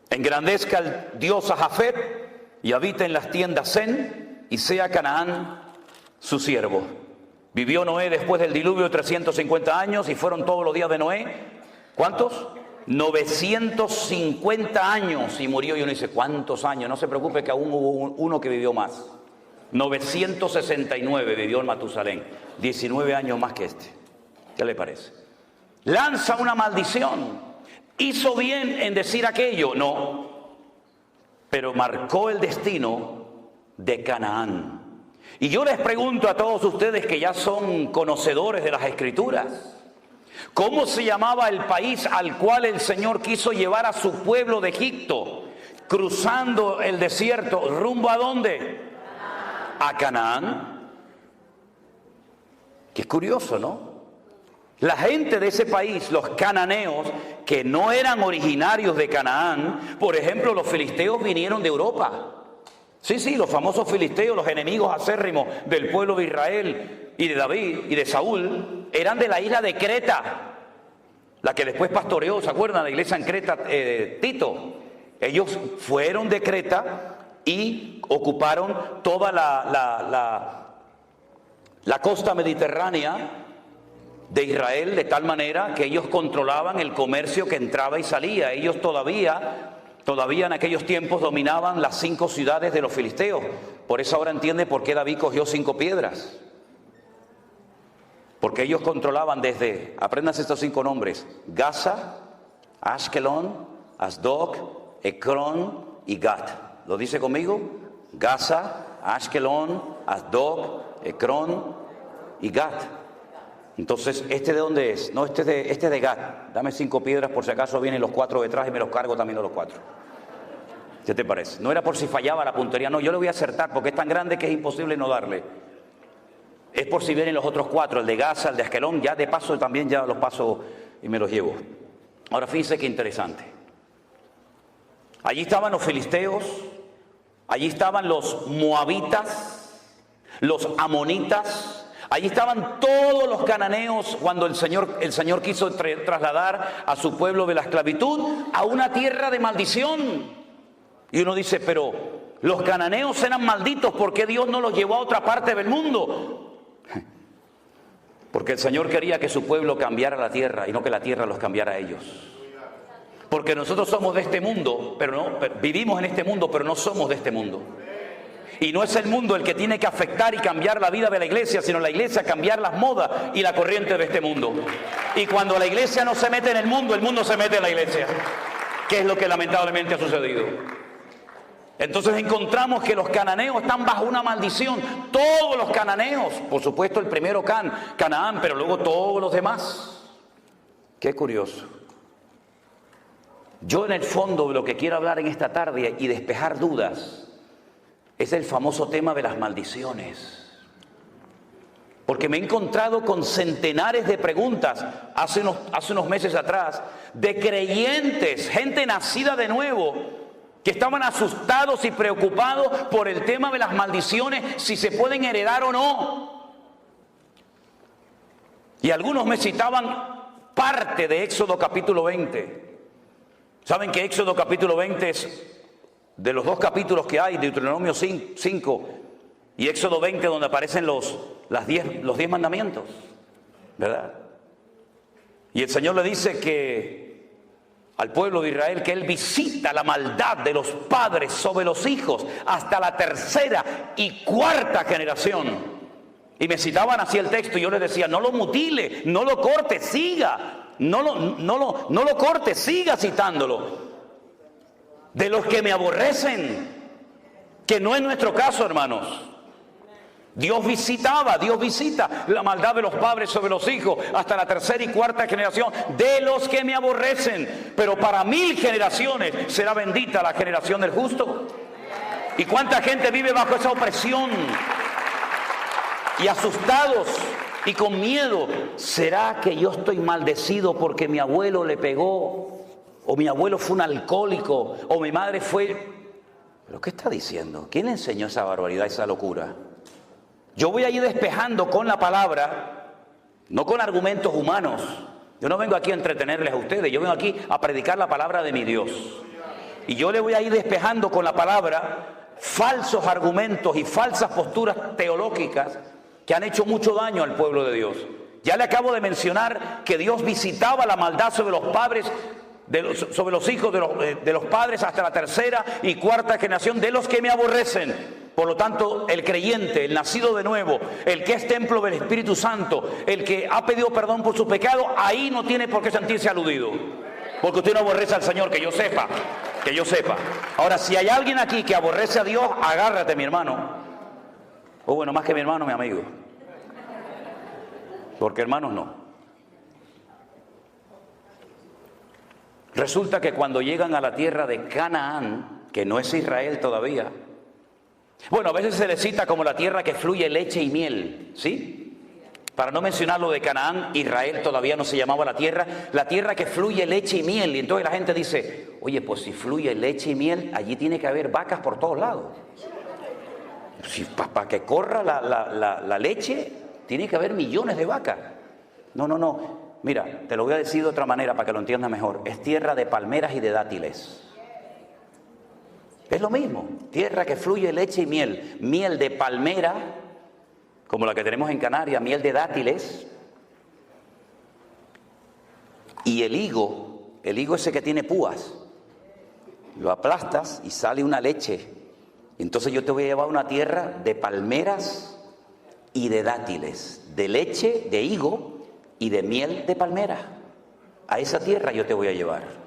Engrandezca el Dios a Jafet, y habita en las tiendas Sem, y sea Canaán su siervo. Vivió Noé después del diluvio 350 años, y fueron todos los días de Noé, ¿cuántos? 950 años, y murió. Y uno dice: ¿cuántos años? No se preocupe, que aún hubo uno que vivió más. 969 vivió en Matusalén, 19 años más que este. ¿Qué le parece? Lanza una maldición. ¿Hizo bien en decir aquello? No. Pero marcó el destino de Canaán. Y yo les pregunto a todos ustedes que ya son conocedores de las Escrituras: ¿cómo se llamaba el país al cual el Señor quiso llevar a su pueblo de Egipto, cruzando el desierto, rumbo a dónde? A Canaán. Qué curioso, ¿no? La gente de ese país, los cananeos, que no eran originarios de Canaán, por ejemplo, los filisteos vinieron de Europa. Sí, los famosos filisteos, los enemigos acérrimos del pueblo de Israel y de David y de Saúl, eran de la isla de Creta, la que después pastoreó, ¿se acuerdan? La iglesia en Creta, Tito. Ellos fueron de Creta y ocuparon toda la costa mediterránea de Israel, de tal manera que ellos controlaban el comercio que entraba y salía. Ellos todavía en aquellos tiempos dominaban las 5 ciudades de los filisteos. Por eso ahora entiende por qué David cogió 5 piedras. Porque ellos controlaban desde, apréndanse estos 5 nombres: Gaza, Ashkelon, Asdod, Ecrón y Gat. ¿Lo dice conmigo? Gaza, Ashkelon, Asdod, Ecrón y Gat. Entonces, ¿este de dónde es? No, este es de Gat. Dame 5 piedras por si acaso vienen los 4 detrás y me los cargo también a los 4. ¿Qué te parece? No era por si fallaba la puntería, no, yo le voy a acertar porque es tan grande que es imposible no darle. Es por si vienen los otros 4, el de Gaza, el de Ashkelon, ya de paso también ya los paso y me los llevo. Ahora fíjense qué interesante. Allí estaban los filisteos, allí estaban los moabitas, los amonitas. Allí estaban todos los cananeos cuando el Señor quiso trasladar a su pueblo de la esclavitud a una tierra de maldición. Y uno dice: pero los cananeos eran malditos, ¿por qué Dios no los llevó a otra parte del mundo? Porque el Señor quería que su pueblo cambiara la tierra y no que la tierra los cambiara a ellos. Porque nosotros somos de este mundo, vivimos en este mundo, pero no somos de este mundo. Y no es el mundo el que tiene que afectar y cambiar la vida de la iglesia, sino la iglesia cambiar las modas y la corriente de este mundo. Y cuando la iglesia no se mete en el mundo se mete en la iglesia, que es lo que lamentablemente ha sucedido. Entonces encontramos que los cananeos están bajo una maldición. Todos los cananeos, por supuesto el primero Canaán, pero luego todos los demás. Qué curioso. Yo en el fondo de lo que quiero hablar en esta tarde y despejar dudas es el famoso tema de las maldiciones. Porque me he encontrado con centenares de preguntas hace unos meses atrás de creyentes, gente nacida de nuevo, que estaban asustados y preocupados por el tema de las maldiciones, si se pueden heredar o no. Y algunos me citaban parte de Éxodo capítulo 20. ¿Saben que Éxodo capítulo 20 es de los 2 capítulos que hay, Deuteronomio 5 y Éxodo 20, donde aparecen los 10 mandamientos, ¿verdad? Y el Señor le dice que al pueblo de Israel que Él visita la maldad de los padres sobre los hijos hasta la tercera y cuarta generación. Y me citaban así el texto y yo les decía, no lo mutile, no lo corte, siga, no lo corte, siga citándolo. De los que me aborrecen, que no es nuestro caso, hermanos. Dios visita la maldad de los padres sobre los hijos hasta la tercera y cuarta generación de los que me aborrecen. Pero para 1000 generaciones será bendita la generación del justo. ¿Y cuánta gente vive bajo esa opresión? Y asustados y con miedo. ¿Será que yo estoy maldecido porque mi abuelo le pegó? ¿O mi abuelo fue un alcohólico? ¿O mi madre fue...? ¿Pero qué está diciendo? ¿Quién le enseñó esa barbaridad, esa locura? Yo voy a ir despejando con la palabra, no con argumentos humanos. Yo no vengo aquí a entretenerles a ustedes, yo vengo aquí a predicar la palabra de mi Dios. Y yo le voy a ir despejando con la palabra falsos argumentos y falsas posturas teológicas que han hecho mucho daño al pueblo de Dios. Ya le acabo de mencionar que Dios visitaba la maldad sobre los padres, sobre los hijos de los padres hasta la tercera y cuarta generación de los que me aborrecen. Por lo tanto, el creyente, el nacido de nuevo, el que es templo del Espíritu Santo, el que ha pedido perdón por su pecado, ahí no tiene por qué sentirse aludido. Porque usted no aborrece al Señor, que yo sepa, que yo sepa. Ahora, si hay alguien aquí que aborrece a Dios, agárrate, mi hermano. O bueno, más que mi hermano, mi amigo. Porque hermanos no. Resulta que cuando llegan a la tierra de Canaán, que no es Israel todavía, bueno, a veces se le cita como la tierra que fluye leche y miel, ¿sí? Para no mencionar lo de Canaán, Israel todavía no se llamaba la tierra que fluye leche y miel. Y entonces la gente dice, oye, pues si fluye leche y miel, allí tiene que haber vacas por todos lados. Si, para que corra la leche, tiene que haber millones de vacas. No. Mira, te lo voy a decir de otra manera para que lo entiendas mejor. Es tierra de palmeras y de dátiles. Es lo mismo, tierra que fluye leche y miel. Miel de palmera, como la que tenemos en Canarias, miel de dátiles. Y el higo ese que tiene púas, lo aplastas y sale una leche. Entonces yo te voy a llevar a una tierra de palmeras y de dátiles, de leche, de higo y de miel de palmera. A esa tierra yo te voy a llevar.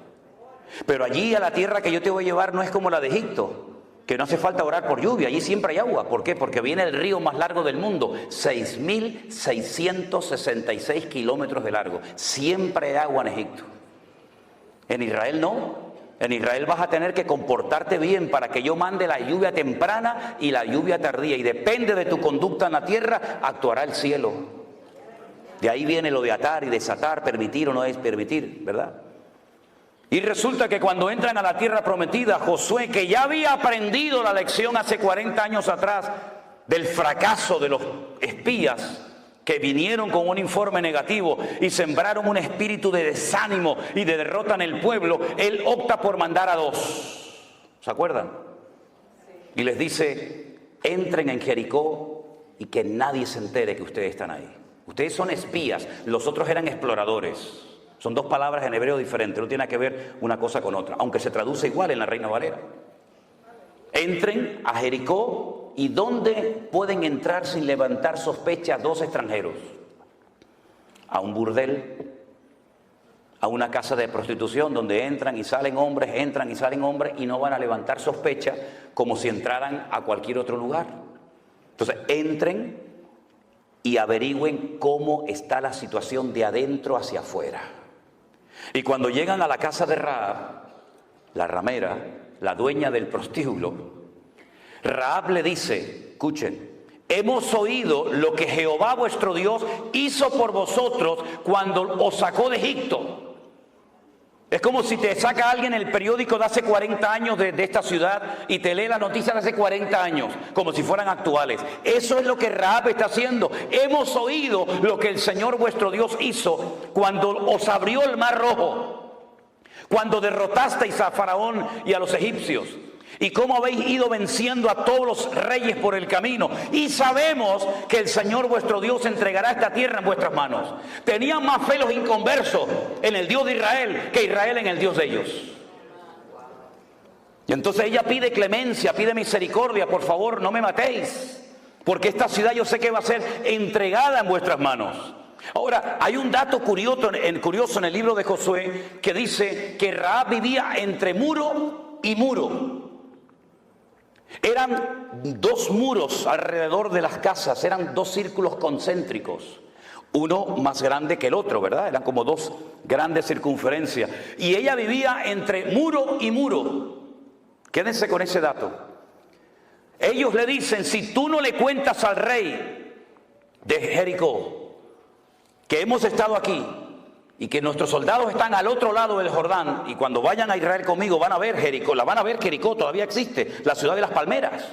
Pero allí a la tierra que yo te voy a llevar no es como la de Egipto, que no hace falta orar por lluvia, allí siempre hay agua. ¿Por qué? Porque viene el río más largo del mundo, 6.666 kilómetros de largo. Siempre hay agua en Egipto. En Israel no. En Israel vas a tener que comportarte bien para que yo mande la lluvia temprana y la lluvia tardía. Y depende de tu conducta en la tierra, actuará el cielo. De ahí viene lo de atar y desatar, permitir o no es permitir, ¿verdad? Y resulta que cuando entran a la tierra prometida, Josué, que ya había aprendido la lección hace 40 años atrás del fracaso de los espías que vinieron con un informe negativo y sembraron un espíritu de desánimo y de derrota en el pueblo, él opta por mandar a 2. ¿Se acuerdan? Y les dice, entren en Jericó y que nadie se entere que ustedes están ahí. Ustedes son espías, los otros eran exploradores. Son 2 palabras en hebreo diferentes, no tiene que ver una cosa con otra, aunque se traduce igual en la Reina Valera. Entren a Jericó, ¿y dónde pueden entrar sin levantar sospecha 2 extranjeros? A un burdel, a una casa de prostitución donde entran y salen hombres y no van a levantar sospecha como si entraran a cualquier otro lugar. Entonces, entren y averigüen cómo está la situación de adentro hacia afuera. Y cuando llegan a la casa de Rahab, la ramera, la dueña del prostíbulo, Rahab le dice, escuchen, hemos oído lo que Jehová vuestro Dios hizo por vosotros cuando os sacó de Egipto. Es como si te saca alguien el periódico de hace 40 años de esta ciudad y te lee las noticias de hace 40 años, como si fueran actuales. Eso es lo que Rahab está haciendo. Hemos oído lo que el Señor vuestro Dios hizo cuando os abrió el mar rojo, cuando derrotasteis a Faraón y a los egipcios. y cómo habéis ido venciendo a todos los reyes por el camino. Y sabemos que el Señor vuestro Dios entregará esta tierra en vuestras manos. Tenían más fe los inconversos en el Dios de Israel que Israel en el Dios de ellos. Y entonces ella pide clemencia, pide misericordia. Por favor, no me matéis, porque esta ciudad yo sé que va a ser entregada en vuestras manos. Ahora, hay un dato curioso en el libro de Josué que dice que Rahab vivía entre muro y muro. Eran 2 muros alrededor de las casas, eran 2 círculos concéntricos, uno más grande que el otro, ¿verdad? Eran como 2 grandes circunferencias. Y ella vivía entre muro y muro. Quédense con ese dato. Ellos le dicen, si tú no le cuentas al rey de Jericó que hemos estado aquí y que nuestros soldados están al otro lado del Jordán, y cuando vayan a Israel conmigo van a ver Jericó, Jericó todavía existe, la ciudad de las palmeras,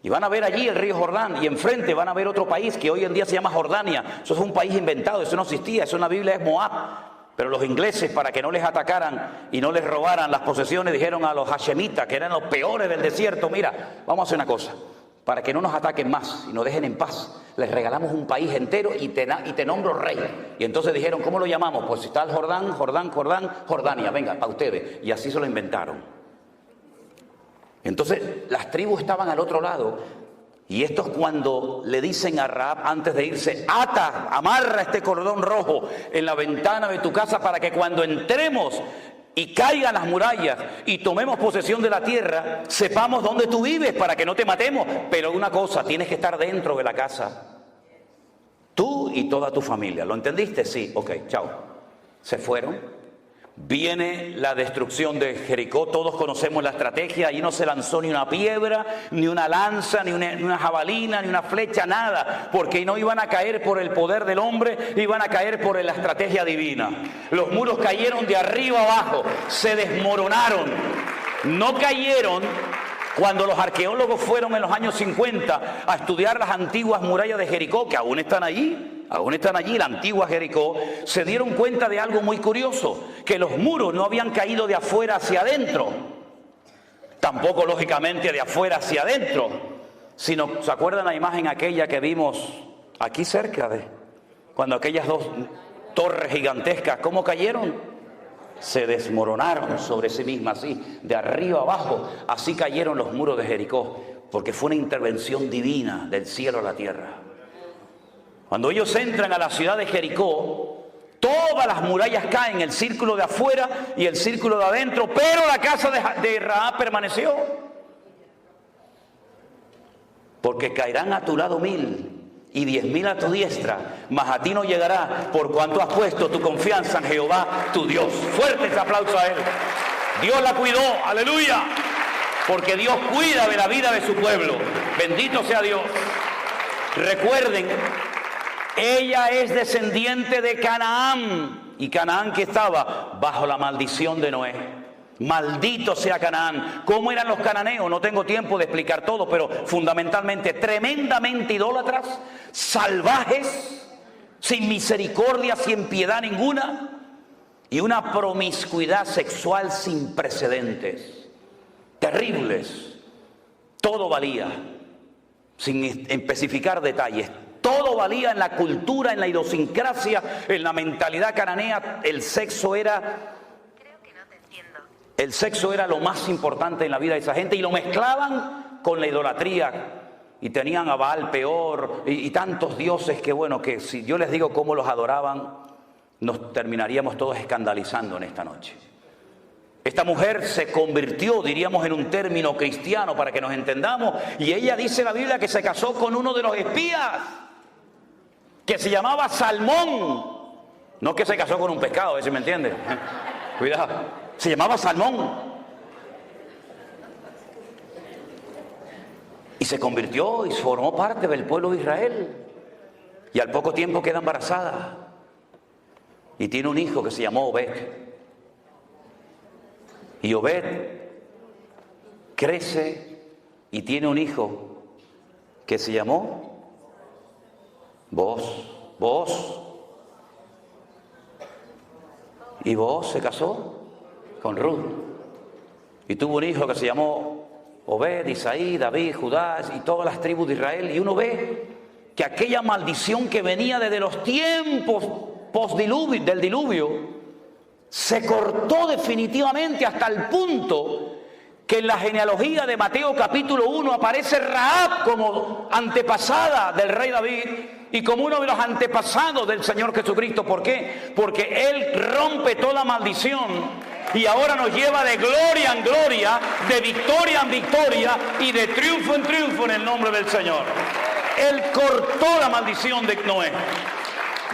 y van a ver allí el río Jordán, y enfrente van a ver otro país que hoy en día se llama Jordania. Eso es un país inventado, eso no existía, eso en la Biblia es Moab. Pero los ingleses, para que no les atacaran y no les robaran las posesiones, dijeron a los hashemitas, que eran los peores del desierto, mira, vamos a hacer una cosa, para que no nos ataquen más y nos dejen en paz, les regalamos un país entero y te nombro rey. Y entonces dijeron, ¿cómo lo llamamos? Pues si está el Jordán, Jordania, venga, para ustedes. Y así se lo inventaron. Entonces las tribus estaban al otro lado. Y estos, cuando le dicen a Rahab antes de irse, amarra este cordón rojo en la ventana de tu casa para que cuando entremos y caigan las murallas y tomemos posesión de la tierra, sepamos dónde tú vives para que no te matemos. Pero una cosa, tienes que estar dentro de la casa, tú y toda tu familia. ¿Lo entendiste? Sí, ok, chao. Se fueron. Viene la destrucción de Jericó, todos conocemos la estrategia. Allí no se lanzó ni una piedra, ni una lanza, ni una jabalina, ni una flecha, nada, porque no iban a caer por el poder del hombre, iban a caer por la estrategia divina. Los muros cayeron de arriba abajo, se desmoronaron, no cayeron. Cuando los arqueólogos fueron en los años 50 a estudiar las antiguas murallas de Jericó, que aún están allí, la antigua Jericó, se dieron cuenta de algo muy curioso, que los muros no habían caído de afuera hacia adentro, tampoco lógicamente de afuera hacia adentro, sino, ¿se acuerdan la imagen aquella que vimos aquí cerca cuando aquellas 2 torres gigantescas, cómo cayeron? Se desmoronaron sobre sí mismas, así, de arriba abajo. Así cayeron los muros de Jericó, porque fue una intervención divina del cielo a la tierra. Cuando ellos entran a la ciudad de Jericó, todas las murallas caen, el círculo de afuera y el círculo de adentro, pero la casa de Rahab permaneció. Porque caerán a tu lado 1000 y 10.000 a tu diestra, mas a ti no llegará, por cuanto has puesto tu confianza en Jehová tu Dios. Fuerte ese aplauso a él. Dios la cuidó, aleluya, porque Dios cuida de la vida de su pueblo. Bendito sea Dios. Recuerden, ella es descendiente de Canaán, y Canaán que estaba bajo la maldición de Noé. Maldito sea Canaán. ¿Cómo eran los cananeos? No tengo tiempo de explicar todo, pero fundamentalmente tremendamente idólatras, salvajes, sin misericordia, sin piedad ninguna, y una promiscuidad sexual sin precedentes, terribles. Todo valía, sin especificar detalles, todo valía en la cultura, en la idiosincrasia, en la mentalidad cananea. El sexo era lo más importante en la vida de esa gente, y lo mezclaban con la idolatría, y tenían a Baal Peor y tantos dioses que, bueno, que si yo les digo cómo los adoraban, nos terminaríamos todos escandalizando en esta noche. Esta mujer se convirtió, diríamos en un término cristiano para que nos entendamos, y ella dice en la Biblia que se casó con uno de los espías, que se llamaba Salmón. No que se casó con un pescado, a ver si me entiende. Cuidado. Se llamaba Salmón. Y se convirtió y formó parte del pueblo de Israel. Y al poco tiempo queda embarazada. Y tiene un hijo que se llamó Obed. Y Obed crece y tiene un hijo que se llamó Booz. Y Booz se casó con Ruth y tuvo un hijo que se llamó Obed, Isaí, David, Judá y todas las tribus de Israel, y uno ve que aquella maldición que venía desde los tiempos del diluvio se cortó definitivamente hasta el punto que en la genealogía de Mateo capítulo 1 aparece Rahab como antepasada del rey David y como uno de los antepasados del Señor Jesucristo. ¿Por qué? Porque Él rompe toda maldición y ahora nos lleva de gloria en gloria, de victoria en victoria y de triunfo en triunfo en el nombre del Señor. Él cortó la maldición de Noé.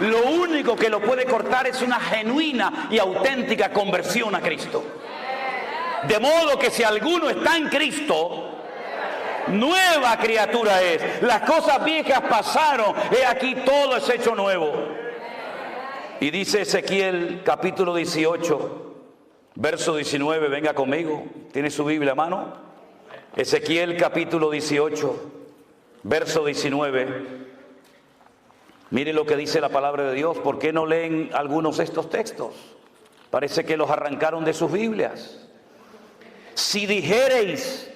Lo único que lo puede cortar es una genuina y auténtica conversión a Cristo. De modo que si alguno está en Cristo, nueva criatura es. Las cosas viejas pasaron, he aquí todo es hecho nuevo. Y dice Ezequiel capítulo 18, verso 19, venga conmigo, ¿tiene su Biblia a mano? Ezequiel capítulo 18, verso 19. Mire lo que dice la palabra de Dios. ¿Por qué no leen algunos de estos textos? Parece que los arrancaron de sus Biblias. Si dijereis,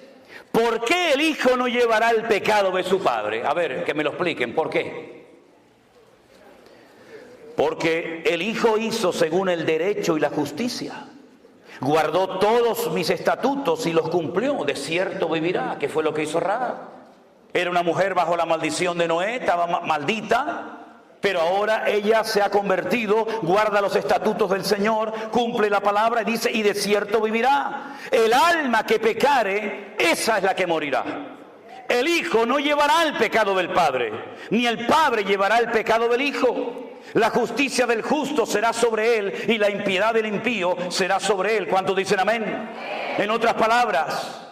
¿por qué el hijo no llevará el pecado de su padre? A ver, que me lo expliquen, ¿por qué? Porque el hijo hizo según el derecho y la justicia. Guardó todos mis estatutos y los cumplió. De cierto vivirá, que fue lo que hizo Rahab. Era una mujer bajo la maldición de Noé, estaba maldita. Pero ahora ella se ha convertido, guarda los estatutos del Señor, cumple la palabra y dice, y de cierto vivirá. El alma que pecare, esa es la que morirá. El hijo no llevará el pecado del padre, ni el padre llevará el pecado del hijo. La justicia del justo será sobre él y la impiedad del impío será sobre él. ¿Cuántos dicen amén? En otras palabras,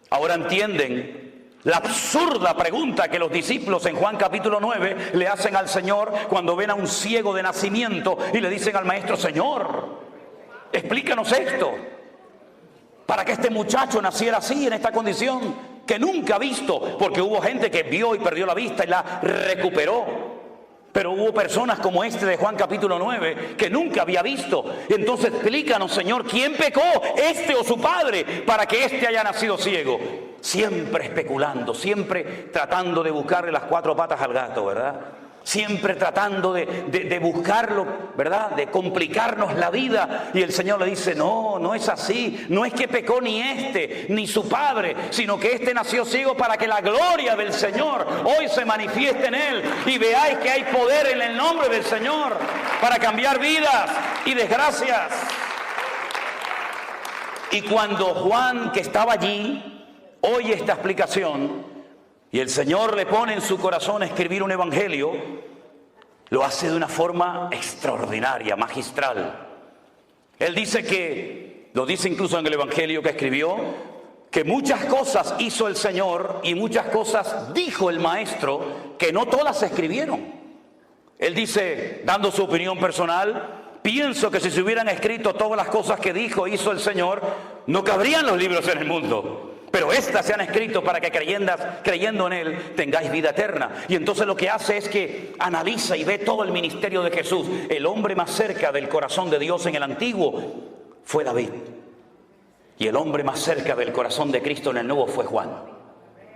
ahora entienden la absurda pregunta que los discípulos en Juan capítulo 9 le hacen al Señor cuando ven a un ciego de nacimiento y le dicen al maestro: Señor, explícanos esto, para que este muchacho naciera así, en esta condición que nunca ha visto, porque hubo gente que vio y perdió la vista y la recuperó. Pero hubo personas como este de Juan capítulo 9 que nunca había visto. Entonces explícanos, Señor, ¿quién pecó, este o su padre, para que este haya nacido ciego? Siempre especulando, siempre tratando de buscarle las cuatro patas al gato, ¿verdad? Siempre tratando de buscarlo, ¿verdad? De complicarnos la vida. Y el Señor le dice: no, no es así. No es que pecó ni este, ni su padre, sino que este nació ciego para que la gloria del Señor hoy se manifieste en él. Y veáis que hay poder en el nombre del Señor para cambiar vidas y desgracias. Y cuando Juan, que estaba allí, oye esta explicación, y el Señor le pone en su corazón escribir un evangelio, lo hace de una forma extraordinaria, magistral. Él dice que, lo dice incluso en el evangelio que escribió, que muchas cosas hizo el Señor y muchas cosas dijo el Maestro que no todas se escribieron. Él dice, dando su opinión personal: pienso que si se hubieran escrito todas las cosas que dijo e hizo el Señor, no cabrían los libros en el mundo. Pero estas se han escrito para que creyendo en Él tengáis vida eterna. Y entonces lo que hace es que analiza y ve todo el ministerio de Jesús. El hombre más cerca del corazón de Dios en el Antiguo fue David. Y el hombre más cerca del corazón de Cristo en el Nuevo fue Juan.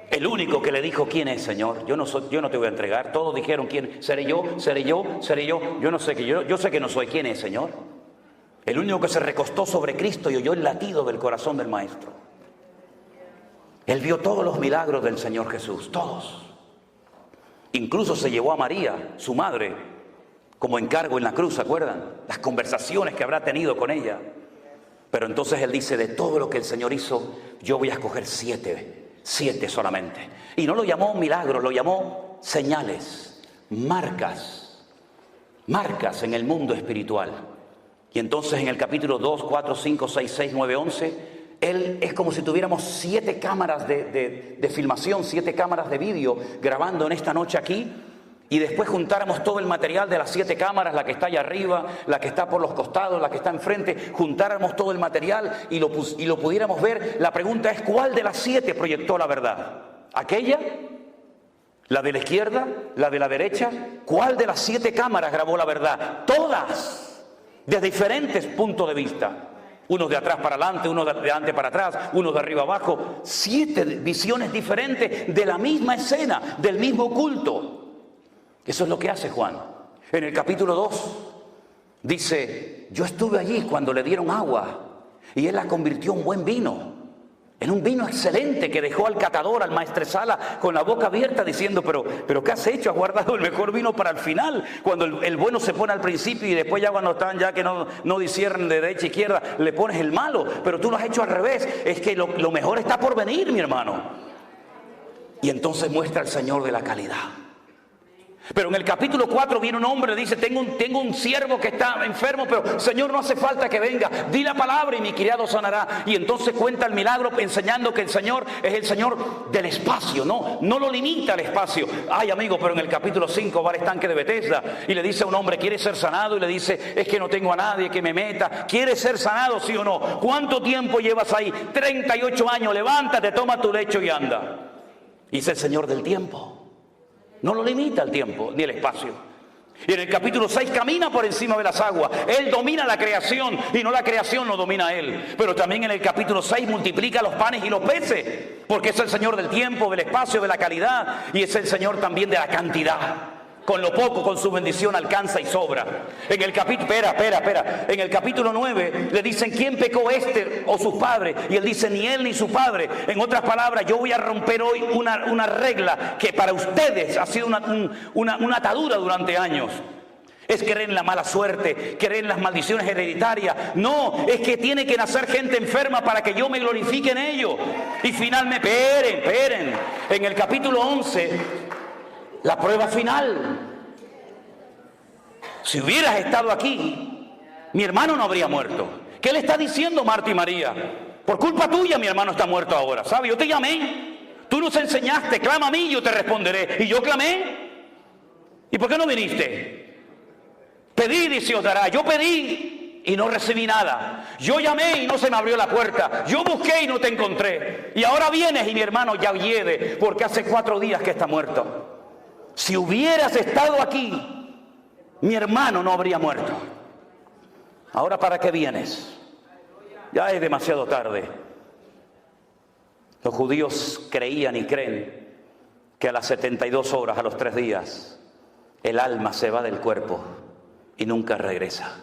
El único que le dijo: ¿quién es, Señor? Yo no te voy a entregar. Todos dijeron: ¿quién? ¿Seré yo? ¿Seré yo? ¿Seré yo? Yo no sé que yo sé que no soy. ¿Quién es, Señor? El único que se recostó sobre Cristo y oyó el latido del corazón del Maestro. Él vio todos los milagros del Señor Jesús, todos. Incluso se llevó a María, su madre, como encargo en la cruz, ¿se acuerdan? Las conversaciones que habrá tenido con ella. Pero entonces él dice: de todo lo que el Señor hizo, yo voy a escoger 7 solamente. Y no lo llamó milagros, lo llamó señales, marcas en el mundo espiritual. Y entonces en el capítulo 2, 4, 5, 6, 6, 9, 11... Él es como si tuviéramos 7 cámaras de filmación, 7 cámaras de vídeo grabando en esta noche aquí, y después juntáramos todo el material de las 7 cámaras, la que está allá arriba, la que está por los costados, la que está enfrente, juntáramos todo el material y lo pudiéramos ver. La pregunta es: ¿cuál de las 7 proyectó la verdad? ¿Aquella? ¿La de la izquierda? ¿La de la derecha? ¿Cuál de las 7 cámaras grabó la verdad? Todas, desde diferentes puntos de vista. Unos de atrás para adelante, unos de adelante para atrás, unos de arriba abajo. 7 visiones diferentes de la misma escena, del mismo culto. Eso es lo que hace Juan. En el capítulo 2 dice, yo estuve allí cuando le dieron agua y él la convirtió en buen vino. En un vino excelente que dejó al catador, al maestresala, con la boca abierta diciendo, pero ¿qué has hecho? Has guardado el mejor vino para el final. Cuando el bueno se pone al principio y después ya cuando están ya que no disciernen de derecha a izquierda, le pones el malo. Pero tú lo has hecho al revés. Es que lo mejor está por venir, mi hermano. Y entonces muestra el Señor de la calidad. Pero en el capítulo 4 viene un hombre y dice, tengo un siervo que está enfermo, pero Señor, no hace falta que venga, di la palabra y mi criado sanará. Y entonces cuenta el milagro enseñando que el Señor es el Señor del espacio, no lo limita al espacio. Ay, amigo, pero en el capítulo 5 va al estanque de Betesda y le dice a un hombre, ¿quiere ser sanado? Y le dice, es que no tengo a nadie que me meta. ¿Quieres ser sanado, sí o no? ¿Cuánto tiempo llevas ahí? 38 años, levántate, toma tu lecho y anda. Y es el Señor del tiempo. No lo limita el tiempo ni el espacio. Y en el capítulo 6 camina por encima de las aguas. Él domina la creación y no la creación lo domina a él. Pero también en el capítulo 6 multiplica los panes y los peces. Porque es el Señor del tiempo, del espacio, de la calidad. Y es el Señor también de la cantidad. Con lo poco, con su bendición alcanza y sobra. En el capítulo, espera. En el capítulo 9 le dicen, ¿quién pecó este o sus padres? Y él dice, ni él ni su padre. En otras palabras, yo voy a romper hoy una regla que para ustedes ha sido una atadura durante años. Es creer en la mala suerte, creer en las maldiciones hereditarias. No, es que tiene que nacer gente enferma para que yo me glorifique en ello. Y finalmente, esperen. En el capítulo 11... la prueba final. Si hubieras estado aquí, mi hermano no habría muerto. ¿Qué le está diciendo Marta y María? Por culpa tuya mi hermano está muerto ahora. ¿Sabes? Yo te llamé. Tú nos enseñaste. Clama a mí y yo te responderé. Y yo clamé. ¿Y por qué no viniste? Pedid y se os dará. Yo pedí y no recibí nada. Yo llamé y no se me abrió la puerta. Yo busqué y no te encontré. Y ahora vienes y mi hermano ya hiede porque hace 4 días que está muerto. Si hubieras estado aquí, mi hermano no habría muerto. Ahora, ¿para qué vienes? Ya es demasiado tarde. Los judíos creían y creen que a las 72 horas, a los 3 días, el alma se va del cuerpo y nunca regresa.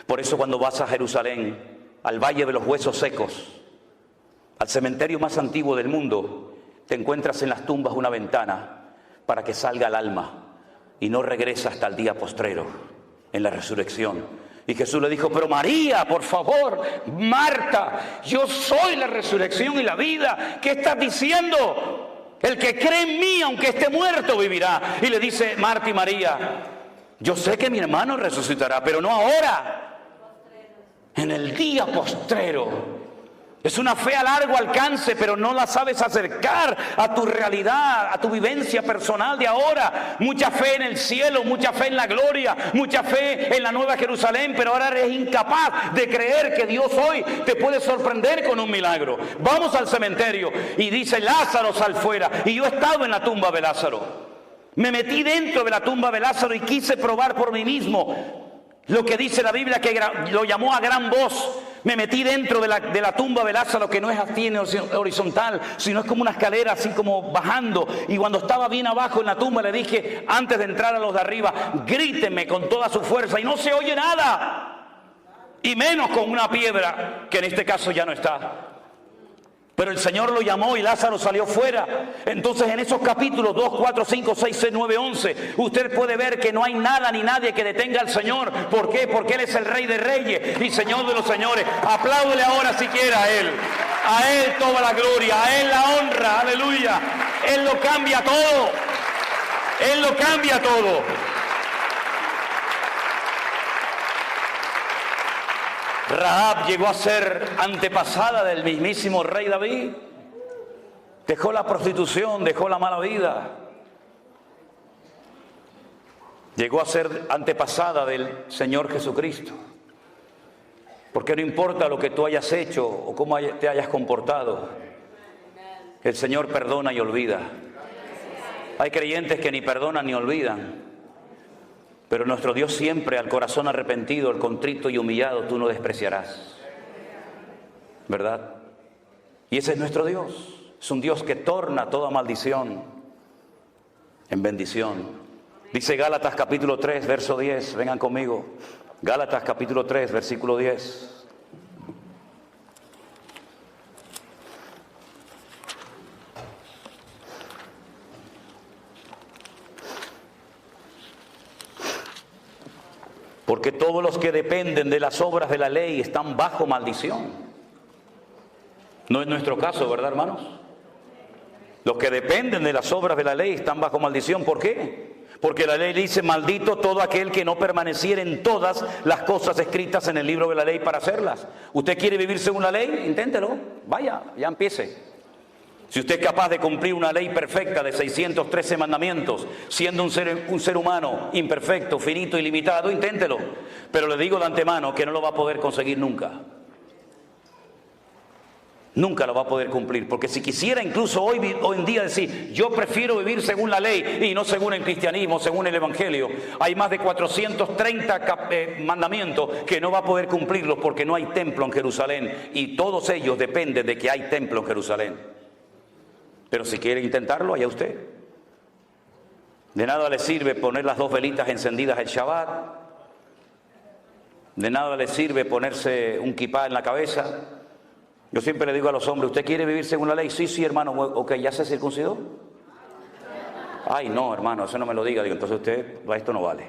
Por eso cuando vas a Jerusalén, al Valle de los Huesos Secos, al cementerio más antiguo del mundo, te encuentras en las tumbas una ventana para que salga el alma y no regresa hasta el día postrero, en la resurrección. Y Jesús le dijo, pero María, por favor, Marta, yo soy la resurrección y la vida. ¿Qué estás diciendo? El que cree en mí, aunque esté muerto, vivirá. Y le dice Marta y María, yo sé que mi hermano resucitará, pero no ahora, en el día postrero. Es una fe a largo alcance, pero no la sabes acercar a tu realidad, a tu vivencia personal de ahora. Mucha fe en el cielo, mucha fe en la gloria, mucha fe en la nueva Jerusalén, pero ahora eres incapaz de creer que Dios hoy te puede sorprender con un milagro. Vamos al cementerio y dice, Lázaro, sal fuera. Y yo he estado en la tumba de Lázaro. Me metí dentro de la tumba de Lázaro y quise probar por mí mismo lo que dice la Biblia, que lo llamó a gran voz. Me metí dentro de la tumba de Lázaro, que no es así en horizontal, sino es como una escalera así como bajando. Y cuando estaba bien abajo en la tumba le dije, antes de entrar a los de arriba, gríteme con toda su fuerza. Y no se oye nada. Y menos con una piedra, que en este caso ya no está. Pero el Señor lo llamó y Lázaro salió fuera. Entonces en esos capítulos 2, 4, 5, 6, 6, 9, 11, usted puede ver que no hay nada ni nadie que detenga al Señor. ¿Por qué? Porque Él es el Rey de Reyes y Señor de los Señores. Apláudele ahora si quiere a Él. A Él toda la gloria, a Él la honra, aleluya. Él lo cambia todo. Él lo cambia todo. Rahab llegó a ser antepasada del mismísimo rey David. Dejó la prostitución, dejó la mala vida. Llegó a ser antepasada del Señor Jesucristo. Porque no importa lo que tú hayas hecho o cómo te hayas comportado, el Señor perdona y olvida. Hay creyentes que ni perdonan ni olvidan. Pero nuestro Dios siempre, al corazón arrepentido, al contrito y humillado, tú no despreciarás. ¿verdad? Y ese es nuestro Dios. Es un Dios que torna toda maldición en bendición. Dice Gálatas capítulo 3, verso 10. Vengan conmigo. Gálatas capítulo 3, versículo 10. Porque todos los que dependen de las obras de la ley están bajo maldición. No es nuestro caso, ¿verdad, hermanos? Los que dependen de las obras de la ley están bajo maldición. ¿Por qué? Porque la ley dice: maldito todo aquel que no permaneciera en todas las cosas escritas en el libro de la ley para hacerlas. ¿Usted quiere vivir según la ley? Inténtelo. Vaya, ya empiece. Si usted es capaz de cumplir una ley perfecta de 613 mandamientos, siendo un ser humano imperfecto, finito y limitado, inténtelo. Pero le digo de antemano que no lo va a poder conseguir nunca. Nunca lo va a poder cumplir, porque si quisiera incluso hoy en día decir: yo prefiero vivir según la ley y no según el cristianismo, según el evangelio, hay más de 430 mandamientos que no va a poder cumplirlos porque no hay templo en Jerusalén, y todos ellos dependen de que hay templo en Jerusalén. Pero si quiere intentarlo, allá usted. De nada le sirve poner las 2 velitas encendidas el Shabbat, de nada le sirve ponerse un kipá en la cabeza. Yo siempre le digo a los hombres: ¿usted quiere vivir según la ley? Sí, hermano. Ok, ¿ya se circuncidó? Ay, no, hermano, eso no me lo diga. Digo, entonces usted, esto no vale.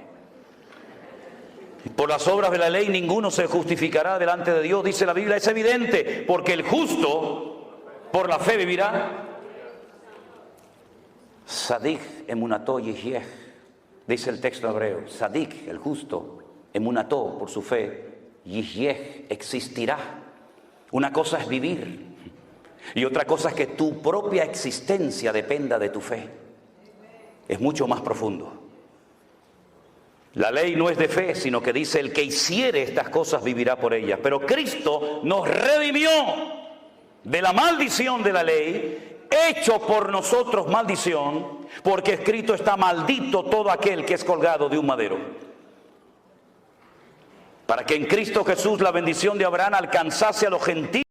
Por las obras de la ley ninguno se justificará delante de Dios, dice la Biblia. Es evidente, porque el justo por la fe vivirá. Sadik emunató yihyeh, dice el texto hebreo. Sadik, el justo, emunató, por su fe, yihyeh, existirá. Una cosa es vivir y otra cosa es que tu propia existencia dependa de tu fe. Es mucho más profundo. La ley no es de fe, sino que dice: el que hiciere estas cosas vivirá por ellas. Pero Cristo nos redimió de la maldición de la ley, hecho por nosotros maldición, porque escrito está: maldito todo aquel que es colgado de un madero. Para que en Cristo Jesús la bendición de Abraham alcanzase a los gentiles